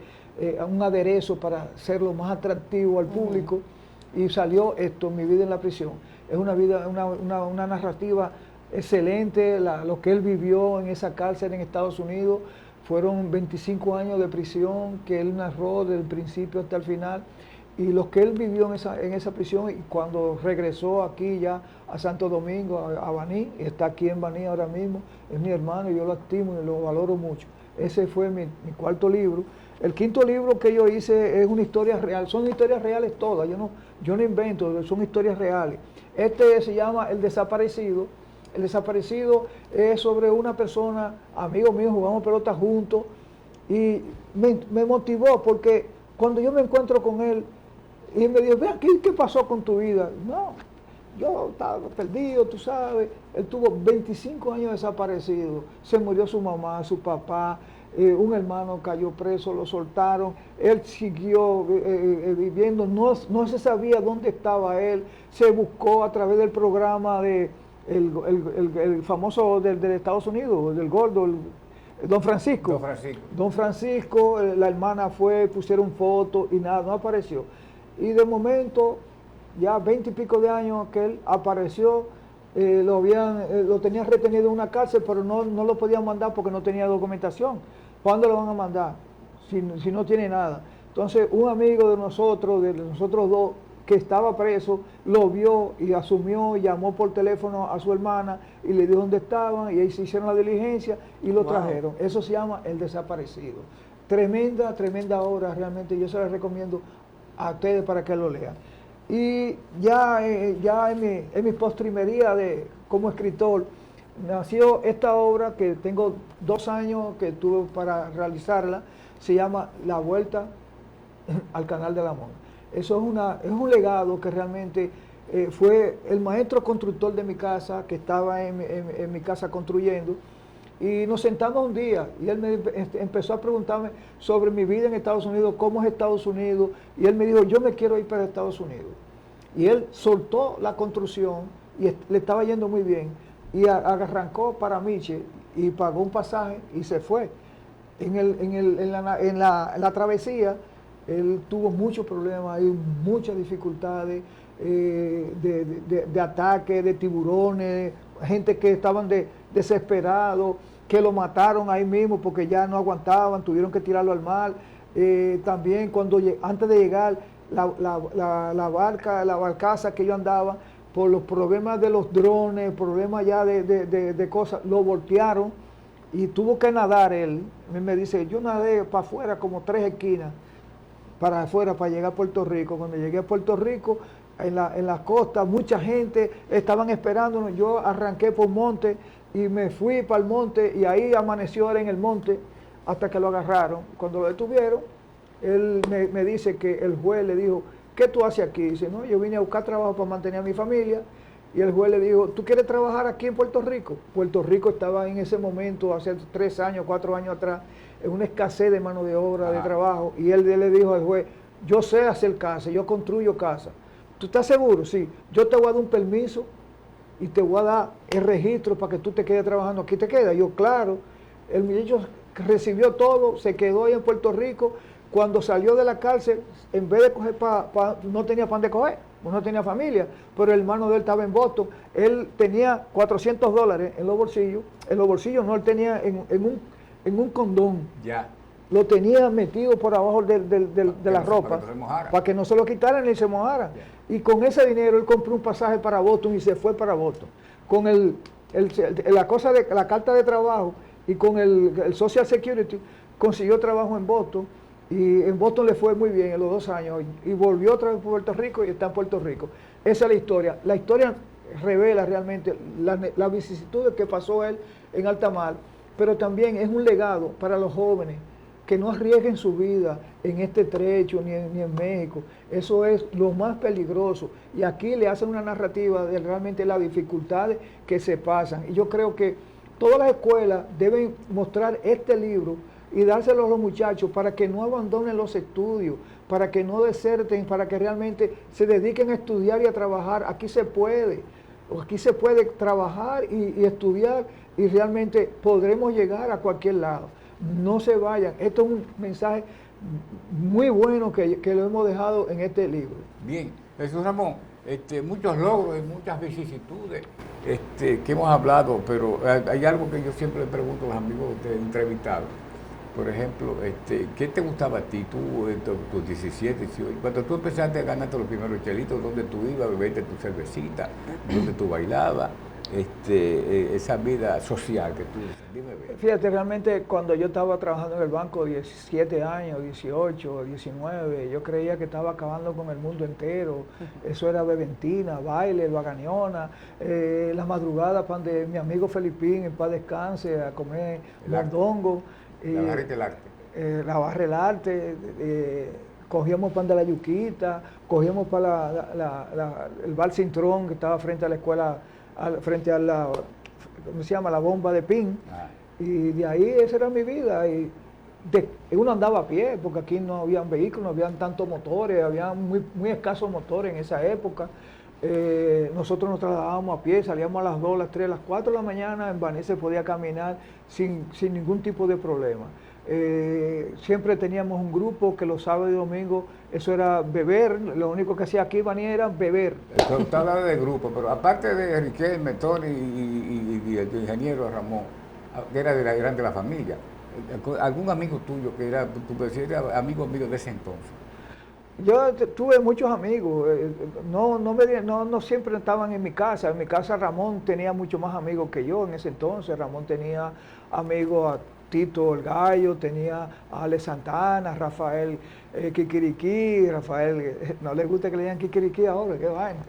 un aderezo para hacerlo más atractivo al público, y salió esto, Mi vida en la prisión. Es una narrativa excelente, lo que él vivió en esa cárcel en Estados Unidos. Fueron 25 años de prisión que él narró desde el principio hasta el final, y lo que él vivió en esa prisión, y cuando regresó aquí ya a Santo Domingo, a Baní, está aquí en Baní ahora mismo, es mi hermano y yo lo estimo y lo valoro mucho. Ese fue mi cuarto libro. El quinto libro que yo hice es una historia real, son historias reales todas, yo no invento, son historias reales. Este se llama El Desaparecido, El desaparecido es sobre una persona, amigo mío, jugamos pelota juntos, y me motivó porque cuando yo me encuentro con él, y él me dijo, vean, ¿qué pasó con tu vida? No, yo estaba perdido, tú sabes. Él tuvo 25 años desaparecido, se murió su mamá, su papá, un hermano cayó preso, lo soltaron, él siguió viviendo, no se sabía dónde estaba él, se buscó a través del programa de el famoso del Estados Unidos, del gordo, Don Francisco. Don Francisco, la hermana fue, pusieron fotos y nada, no apareció. Y de momento, ya 20 y pico de años que él apareció, lo tenían retenido en una cárcel, pero no lo podían mandar porque no tenía documentación. ¿Cuándo lo van a mandar? Si no tiene nada. Entonces, un amigo de nosotros dos, que estaba preso, lo vio y asumió, llamó por teléfono a su hermana y le dijo dónde estaban, y ahí se hicieron la diligencia y lo trajeron. Eso se llama El Desaparecido. Tremenda, tremenda obra, realmente yo se la recomiendo a ustedes para que lo lean. Y ya en mi postrimería como escritor, nació esta obra que tengo 2 años que tuve para realizarla, se llama La Vuelta al Canal del Amor. Eso es un legado que realmente fue el maestro constructor de mi casa, que estaba en mi casa construyendo, y nos sentamos un día y él empezó a preguntarme sobre mi vida en Estados Unidos, cómo es Estados Unidos, y él me dijo, yo me quiero ir para Estados Unidos. Y él soltó la construcción y le estaba yendo muy bien, y arrancó para Miche y pagó un pasaje y se fue. En la travesía, él tuvo muchos problemas y muchas dificultades de ataques, de tiburones, gente que estaban desesperados, que lo mataron ahí mismo porque ya no aguantaban, tuvieron que tirarlo al mar. También antes de llegar, la barcaza que yo andaba, por los problemas de los drones, problemas ya de cosas, lo voltearon y tuvo que nadar él. Me dice, yo nadé para afuera como 3 esquinas, para afuera, para llegar a Puerto Rico. Cuando llegué a Puerto Rico, en la costa, mucha gente estaban esperándonos. Yo arranqué por monte y me fui para el monte y ahí amaneció él en el monte hasta que lo agarraron. Cuando lo detuvieron, él me dice que el juez le dijo, ¿qué tú haces aquí? Dice, no, yo vine a buscar trabajo para mantener a mi familia. Y el juez le dijo, ¿tú quieres trabajar aquí en Puerto Rico? Puerto Rico estaba en ese momento, hace 3 años, 4 años atrás, en una escasez de mano de obra, de trabajo. Y él le dijo al juez, yo sé hacer casa, yo construyo casa. ¿Tú estás seguro? Sí. Yo te voy a dar un permiso y te voy a dar el registro para que tú te quedes trabajando. Aquí te quedas. Yo, claro. El muchacho recibió todo, se quedó ahí en Puerto Rico. Cuando salió de la cárcel, en vez de coger no tenía pan de coger, no tenía familia, pero el hermano de él estaba en Boston. Él tenía $400 en los bolsillos no, él tenía en un condón. Ya. Lo tenía metido por abajo de la ropa, para que no se lo quitaran ni se mojara. Yeah. Y con ese dinero él compró un pasaje para Boston y se fue para Boston. Con la carta de trabajo y con el Social Security consiguió trabajo en Boston. Y en Boston le fue muy bien en los 2 años y volvió otra vez a Puerto Rico y está en Puerto Rico. Esa es la historia. La historia revela realmente las vicisitudes que pasó él en alta mar, pero también es un legado para los jóvenes que no arriesguen su vida en este trecho ni en México. Eso es lo más peligroso. Y aquí le hacen una narrativa de realmente las dificultades que se pasan. Y yo creo que todas las escuelas deben mostrar este libro y dárselo a los muchachos para que no abandonen los estudios, para que no deserten, para que realmente se dediquen a estudiar y a trabajar. Aquí se puede trabajar y estudiar y realmente podremos llegar a cualquier lado. No se vayan. Esto es un mensaje muy bueno que lo hemos dejado en este libro. Bien, Jesús Ramón, muchos logros y muchas vicisitudes que hemos hablado, pero hay algo que yo siempre le pregunto a los amigos que te he entrevistado. Por ejemplo, ¿qué te gustaba a ti, tú, tus 17, 18? Cuando tú empezaste a ganarte los primeros chelitos, ¿dónde tú ibas a beberte tu cervecita? ¿Dónde tú bailabas? esa vida social que tú dices? Dime bien. Fíjate, realmente cuando yo estaba trabajando en el banco 17 años, 18, 19, yo creía que estaba acabando con el mundo entero. Eso era beventina, baile, bagañona, las madrugadas pan de mi amigo Felipín, en paz descanse, a comer mondongo. La barra del arte. La barra del arte, cogíamos pan de la yuquita, cogíamos para el bar Cintrón que estaba frente a la escuela, frente a la, ¿cómo se llama?, la bomba de Pin. Y de ahí esa era mi vida. Y uno andaba a pie, porque aquí no habían vehículos, no habían tantos motores, había muy escasos motores en esa época. Nosotros nos trasladábamos a pie, salíamos a las 2, las 3, las 4 de la mañana, en Baní se podía caminar sin ningún tipo de problema. Siempre teníamos un grupo que los sábados y domingos, eso era beber, lo único que hacía aquí en Baní era beber. Usted hablaba de grupo, pero aparte de Riquelme, Tony y el ingeniero Ramón, que eran de la familia, ¿algún amigo tuyo que era, era amigo mío de ese entonces? Yo tuve muchos amigos, no siempre estaban en mi casa. En mi casa Ramón tenía mucho más amigos que yo en ese entonces. Ramón tenía amigos a Tito el Gallo, tenía a Ale Santana, Rafael Kikiriquí, Rafael, no le gusta que le digan Kikiriquí ahora, qué vaina.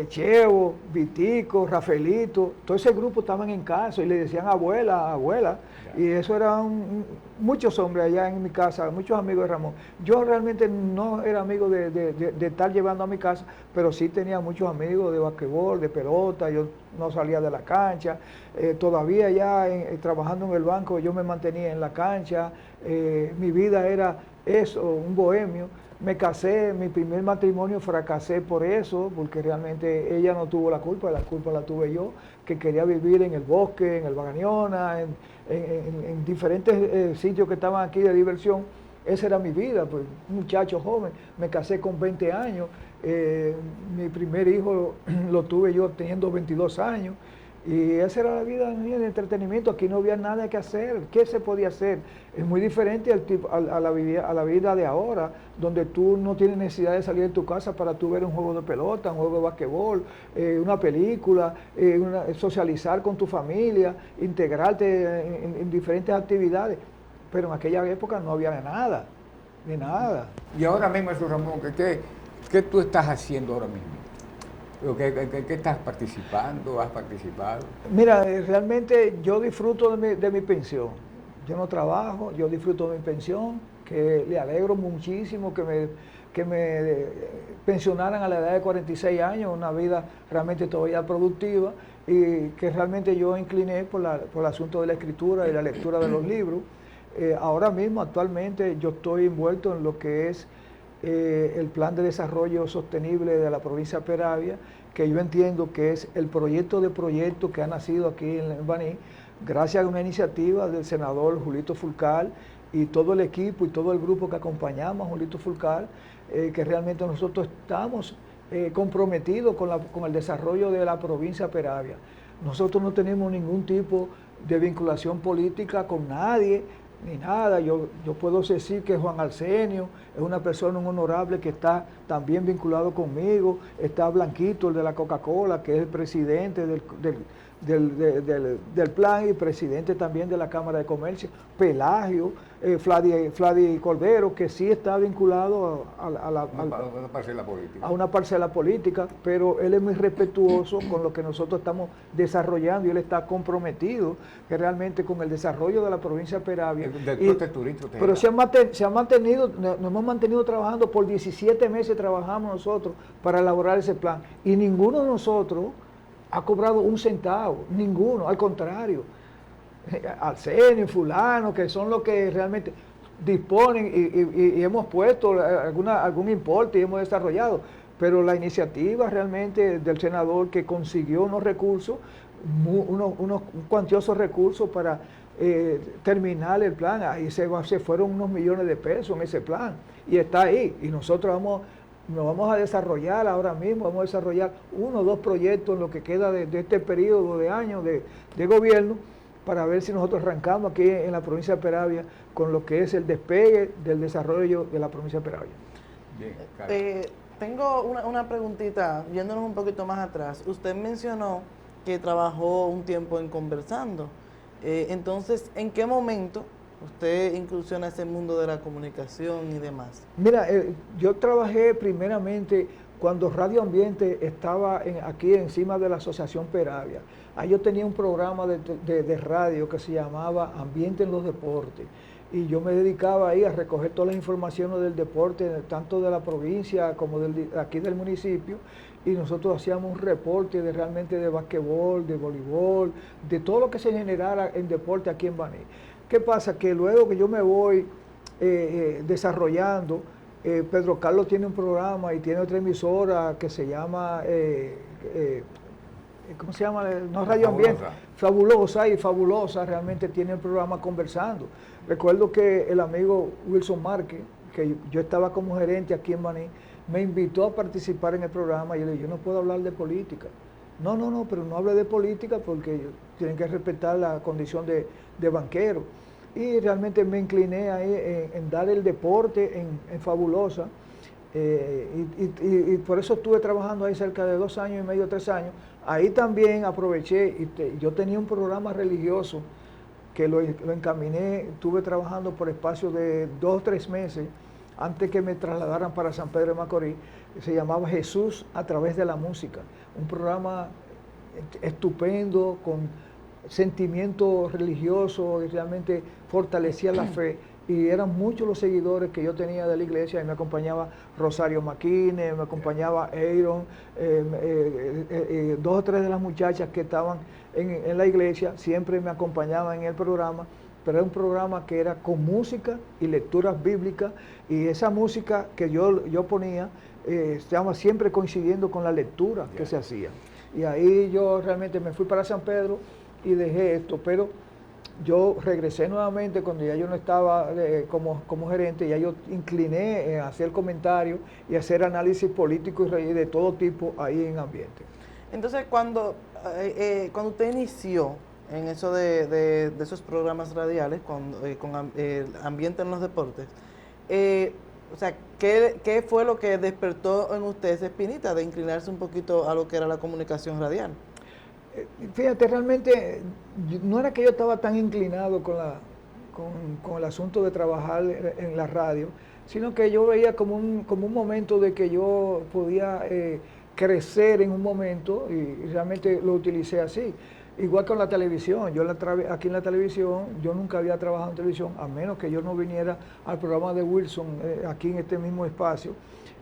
Chevo, Vitico, Rafaelito, todo ese grupo estaban en casa y le decían abuela, abuela. Y eso eran muchos hombres allá en mi casa, muchos amigos de Ramón. Yo realmente no era amigo de estar llevando a mi casa, pero sí tenía muchos amigos de basquetbol, de pelota, yo no salía de la cancha. Todavía ya trabajando en el banco yo me mantenía en la cancha, mi vida era eso, un bohemio. Me casé, mi primer matrimonio fracasé por eso, porque realmente ella no tuvo la culpa la tuve yo, que quería vivir en el bosque, en el Bagañona, en diferentes sitios que estaban aquí de diversión. Esa era mi vida, pues, un muchacho joven, me casé con 20 años, mi primer hijo lo tuve yo teniendo 22 años, y esa era la vida mía de entretenimiento. Aquí no había nada que hacer. ¿Qué se podía hacer? Es muy diferente a la vida de ahora, donde tú no tienes necesidad de salir de tu casa para tú ver un juego de pelota, un juego de basquetbol, una película, socializar con tu familia, integrarte en diferentes actividades. Pero en aquella época no había nada, de nada. Y ahora mismo, Jesús Ramón, ¿qué tú estás haciendo ahora mismo? ¿Qué estás participando? ¿Has participado? Mira, realmente yo disfruto de mi pensión. Yo no trabajo, yo disfruto de mi pensión, que le alegro muchísimo que me pensionaran a la edad de 46 años, una vida realmente todavía productiva, y que realmente yo incliné por el asunto de la escritura y la lectura de los libros. Ahora mismo, actualmente, yo estoy envuelto en lo que es el plan de desarrollo sostenible de la provincia de Peravia, que yo entiendo que es el proyecto de proyectos que ha nacido aquí en Baní, gracias a una iniciativa del senador Julito Fulcar y todo el equipo y todo el grupo que acompañamos a Julito Fulcar, que realmente nosotros estamos comprometidos con el desarrollo de la provincia de Peravia. Nosotros no tenemos ningún tipo de vinculación política con nadie, ni nada. Yo puedo decir que Juan Arsenio es una persona honorable que está también vinculado conmigo. Está Blanquito, el de la Coca-Cola, que es el presidente del plan y presidente también de la Cámara de Comercio. Pelagio, Fladi Cordero, que sí está vinculado a una parcela política, pero él es muy respetuoso con lo que nosotros estamos desarrollando y él está comprometido que realmente con el desarrollo de la provincia de Peravia. Pero se ha mantenido, nos hemos mantenido trabajando por 17 meses, trabajamos nosotros para elaborar ese plan y ninguno de nosotros ha cobrado un centavo, ninguno, al contrario. Arsenio, fulano, que son los que realmente disponen y hemos puesto algún importe y hemos desarrollado, pero la iniciativa realmente del senador que consiguió unos recursos, unos cuantiosos recursos para terminar el plan, ahí se fueron unos millones de pesos en ese plan y está ahí y nosotros nos vamos a desarrollar ahora mismo, vamos a desarrollar 1 o 2 proyectos en lo que queda de este periodo de años de gobierno para ver si nosotros arrancamos aquí en la provincia de Peravia con lo que es el despegue del desarrollo de la provincia de Peravia. Bien, tengo una preguntita, yéndonos un poquito más atrás. Usted mencionó que trabajó un tiempo en Conversando. Entonces, ¿en qué momento usted incursiona ese mundo de la comunicación y demás? Mira, yo trabajé primeramente cuando Radio Ambiente estaba aquí encima de la Asociación Peravia. Ahí yo tenía un programa de radio que se llamaba Ambiente en los Deportes. Y yo me dedicaba ahí a recoger todas las informaciones del deporte, tanto de la provincia como aquí del municipio. Y nosotros hacíamos un reporte realmente de basquetbol, de voleibol, de todo lo que se generara en deporte aquí en Baní. ¿Qué pasa? Que luego que yo me voy desarrollando, Pedro Carlos tiene un programa y tiene otra emisora que se llama, ¿cómo se llama? No, Radio Ambiente. Fabulosa, realmente tiene el programa Conversando. Recuerdo que el amigo Wilson Márquez, que yo estaba como gerente aquí en Baní, me invitó a participar en el programa y yo le dije, yo no puedo hablar de política. No, pero no hable de política porque tienen que respetar la condición de banquero. Y realmente me incliné ahí en dar el deporte en Fabulosa. Y por eso estuve trabajando ahí cerca de 2 años y medio, 3 años. Ahí también aproveché, yo tenía un programa religioso que lo encaminé, estuve trabajando por espacio de 2 o 3 meses antes que me trasladaran para San Pedro de Macorís. Se llamaba Jesús a través de la música, un programa estupendo con sentimiento religioso y realmente fortalecía la fe. Y eran muchos los seguidores que yo tenía de la iglesia, y me acompañaba Rosario Maquine, me acompañaba Aaron, 2 o 3 de las muchachas que estaban en la iglesia, siempre me acompañaban en el programa, pero era un programa que era con música y lecturas bíblicas, y esa música que yo ponía estaba siempre coincidiendo con la lectura que se hacía. Y ahí yo realmente me fui para San Pedro y dejé esto, pero yo regresé nuevamente cuando ya yo no estaba como gerente, ya yo incliné a hacer comentarios y hacer análisis político y de todo tipo ahí en Ambiente. Entonces, cuando usted inició en eso de esos programas radiales, con Ambiente en los Deportes, o sea, ¿qué fue lo que despertó en usted esa espinita de inclinarse un poquito a lo que era la comunicación radial? Fíjate, realmente no era que yo estaba tan inclinado con el asunto de trabajar en la radio, sino que yo veía como un momento de que yo podía crecer en un momento, y realmente lo utilicé así. Igual con la televisión, aquí en la televisión, yo nunca había trabajado en televisión, a menos que yo no viniera al programa de Wilson, aquí en este mismo espacio,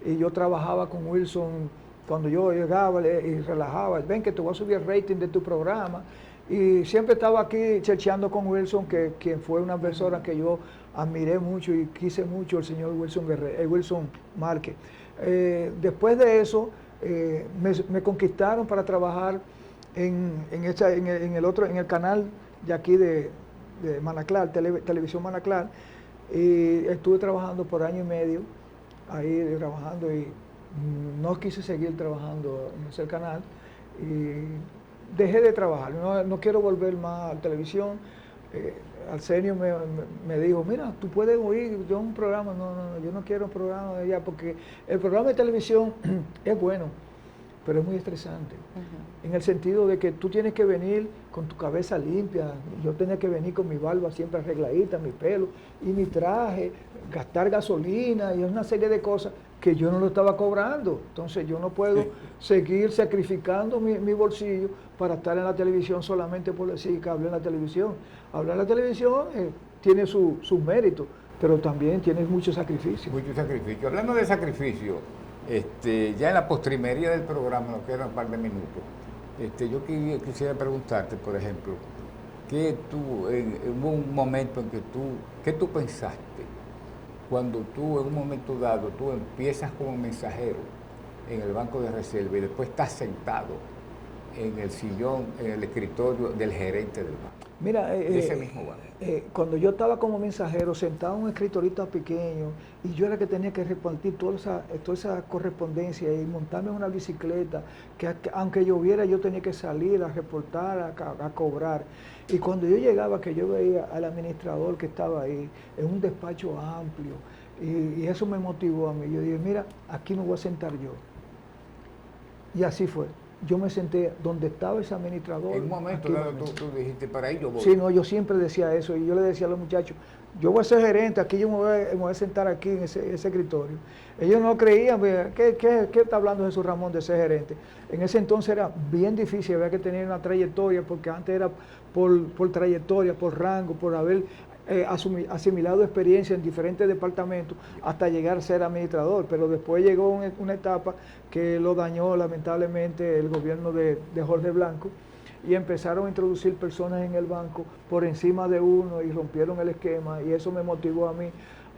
y yo trabajaba con Wilson. Cuando yo llegaba y relajaba, ven que te voy a subir el rating de tu programa. Y siempre estaba aquí checheando con Wilson, quien fue una persona que yo admiré mucho y quise mucho, el señor Wilson Márquez. Después de eso, me conquistaron para trabajar en el canal de aquí de Manaclar, Televisión Manaclar. Y estuve trabajando por 1 año y medio, ahí trabajando, y no quise seguir trabajando en ese canal y dejé de trabajar. No quiero volver más a la televisión. Arsenio me dijo, mira, tú puedes oír yo un programa. No, yo no quiero un programa de allá, porque el programa de televisión es bueno, pero es muy estresante. En el sentido de que tú tienes que venir con tu cabeza limpia. Yo tenía que venir con mi barba siempre arregladita, mi pelo y mi traje, gastar gasolina y una serie de cosas que yo no lo estaba cobrando. Entonces yo no puedo seguir sacrificando mi bolsillo para estar en la televisión solamente por decir que hablé en la televisión. Hablar en la televisión tiene sus méritos, pero también tiene mucho sacrificio. Mucho sacrificio. Hablando de sacrificio, ya en la postrimería del programa, nos quedan un par de minutos, yo quisiera preguntarte, por ejemplo, que hubo un momento en que ¿qué tú pensaste cuando tú en un momento dado, tú empiezas como mensajero en el banco de reserva y después estás sentado en el sillón, en el escritorio del gerente del banco? Mira, ese mismo banco. Cuando yo estaba como mensajero, sentado en un escritorito pequeño, y yo era que tenía que repartir toda esa correspondencia y montarme en una bicicleta, que aunque lloviera yo tenía que salir a reportar, a cobrar. Y cuando yo llegaba, que yo veía al administrador que estaba ahí, en un despacho amplio, Y eso me motivó a mí. Yo dije, mira, aquí me voy a sentar yo. Y así fue. Yo me senté donde estaba ese administrador. En un momento dado tú dijiste, para ahí yo voy. Sí, no, yo siempre decía eso. Y yo le decía a los muchachos, yo voy a ser gerente, aquí yo me voy a sentar aquí en ese escritorio. Ellos no creían, ¿qué está hablando Jesús Ramón de ser gerente? En ese entonces era bien difícil, había que tener una trayectoria, porque antes era por trayectoria, por rango, por haber asimilado experiencia en diferentes departamentos hasta llegar a ser administrador. Pero después llegó una etapa que lo dañó lamentablemente el gobierno de Jorge Blanco, y empezaron a introducir personas en el banco por encima de uno y rompieron el esquema, y eso me motivó a mí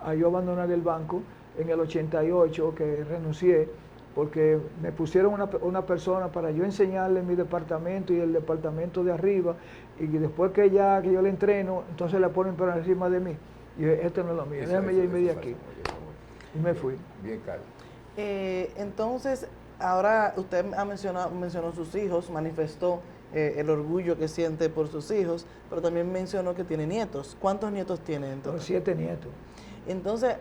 a yo abandonar el banco en el 88, que renuncié, porque me pusieron una persona para yo enseñarle mi departamento y el departamento de arriba, y después que yo le entreno, entonces la ponen por encima de mí. Y yo, esto no es lo mío, déjame irme de aquí. Y me fui. Bien, Carlos. Entonces, ahora usted mencionó sus hijos, manifestó el orgullo que siente por sus hijos, pero también mencionó que tiene nietos. ¿Cuántos nietos tiene entonces? 7 nietos. Entonces,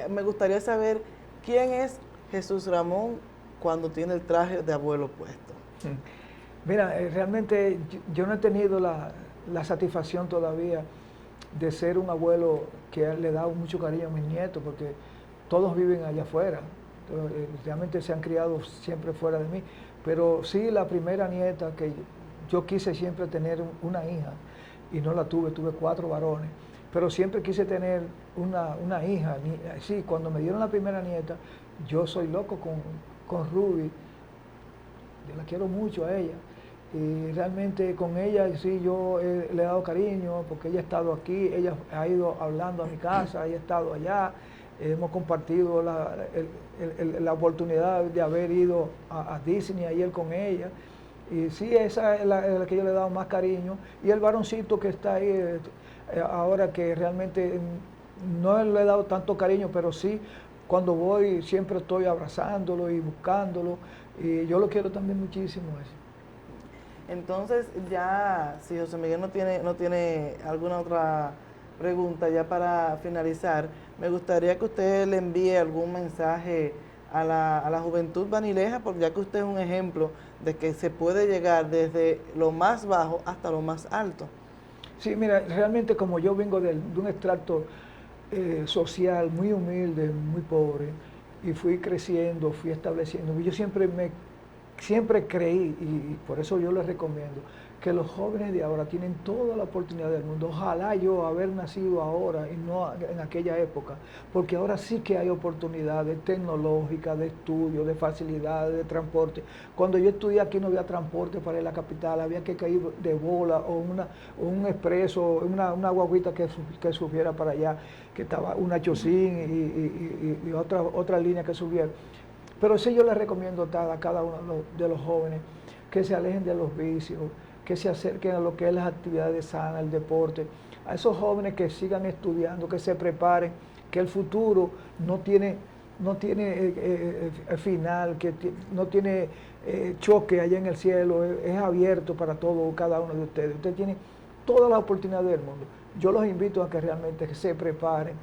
me gustaría saber quién es Jesús Ramón cuando tiene el traje de abuelo puesto. Mira, realmente yo no he tenido la satisfacción todavía de ser un abuelo que le da mucho cariño a mis nietos, porque todos viven allá afuera. Realmente se han criado siempre fuera de mí. Pero sí, la primera nieta que yo quise siempre tener una hija, y no la tuve, tuve 4 varones, pero siempre quise tener una hija. Sí, cuando me dieron la primera nieta, yo soy loco con Ruby, yo la quiero mucho a ella, y realmente con ella sí yo le he dado cariño, porque ella ha estado aquí, ella ha ido hablando a mi casa, ella ha estado allá, hemos compartido la oportunidad de haber ido a Disney ayer con ella. Y sí, esa es la que yo le he dado más cariño. Y el varoncito que está ahí ahora, que realmente no le he dado tanto cariño, pero sí, cuando voy siempre estoy abrazándolo y buscándolo. Y yo lo quiero también muchísimo eso. Entonces, ya, si José Miguel no tiene alguna otra pregunta, ya para finalizar, me gustaría que usted le envíe algún mensaje a la juventud banileja, porque ya que usted es un ejemplo de que se puede llegar desde lo más bajo hasta lo más alto. Sí, mira, realmente como yo vengo de un extracto social muy humilde, muy pobre, y fui creciendo, fui estableciendo, yo siempre creí, y por eso yo les recomiendo, que los jóvenes de ahora tienen toda la oportunidad del mundo. Ojalá yo haber nacido ahora y no en aquella época, porque ahora sí que hay oportunidades tecnológicas, de estudio, de facilidades, de transporte. Cuando yo estudié aquí no había transporte para ir a la capital, había que caer de bola o un expreso, una guaguita que subiera para allá, que estaba una chocín y otra línea que subiera. Pero sí yo les recomiendo a cada uno de los jóvenes que se alejen de los vicios, que se acerquen a lo que es las actividades sanas, el deporte, a esos jóvenes que sigan estudiando, que se preparen, que el futuro no tiene final, que no tiene choque allá en el cielo, es abierto para todo, cada uno de ustedes. Ustedes tienen toda la oportunidad del mundo. Yo los invito a que realmente se preparen,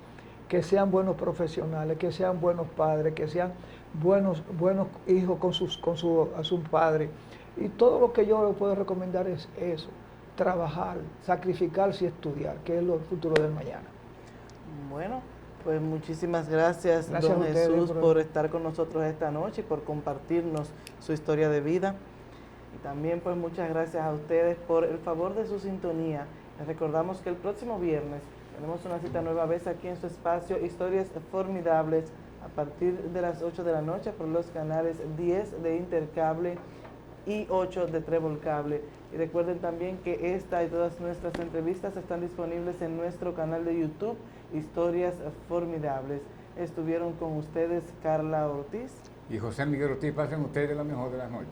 que sean buenos profesionales, que sean buenos padres, que sean buenos hijos con sus padres. Y todo lo que yo les puedo recomendar es eso, trabajar, sacrificarse y estudiar, que es el futuro del mañana. Bueno, pues muchísimas gracias don Jesús, por estar con nosotros esta noche y por compartirnos su historia de vida. Y también pues muchas gracias a ustedes por el favor de su sintonía. Les recordamos que el próximo viernes tenemos una cita nueva vez aquí en su espacio Historias Formidables, a partir de las 8 de la noche por los canales 10 de Intercable y 8 de Trébol Cable. Y recuerden también que esta y todas nuestras entrevistas están disponibles en nuestro canal de YouTube, Historias Formidables. Estuvieron con ustedes Carla Ortiz y José Miguel Ortiz. Pasen ustedes la mejor de las noches.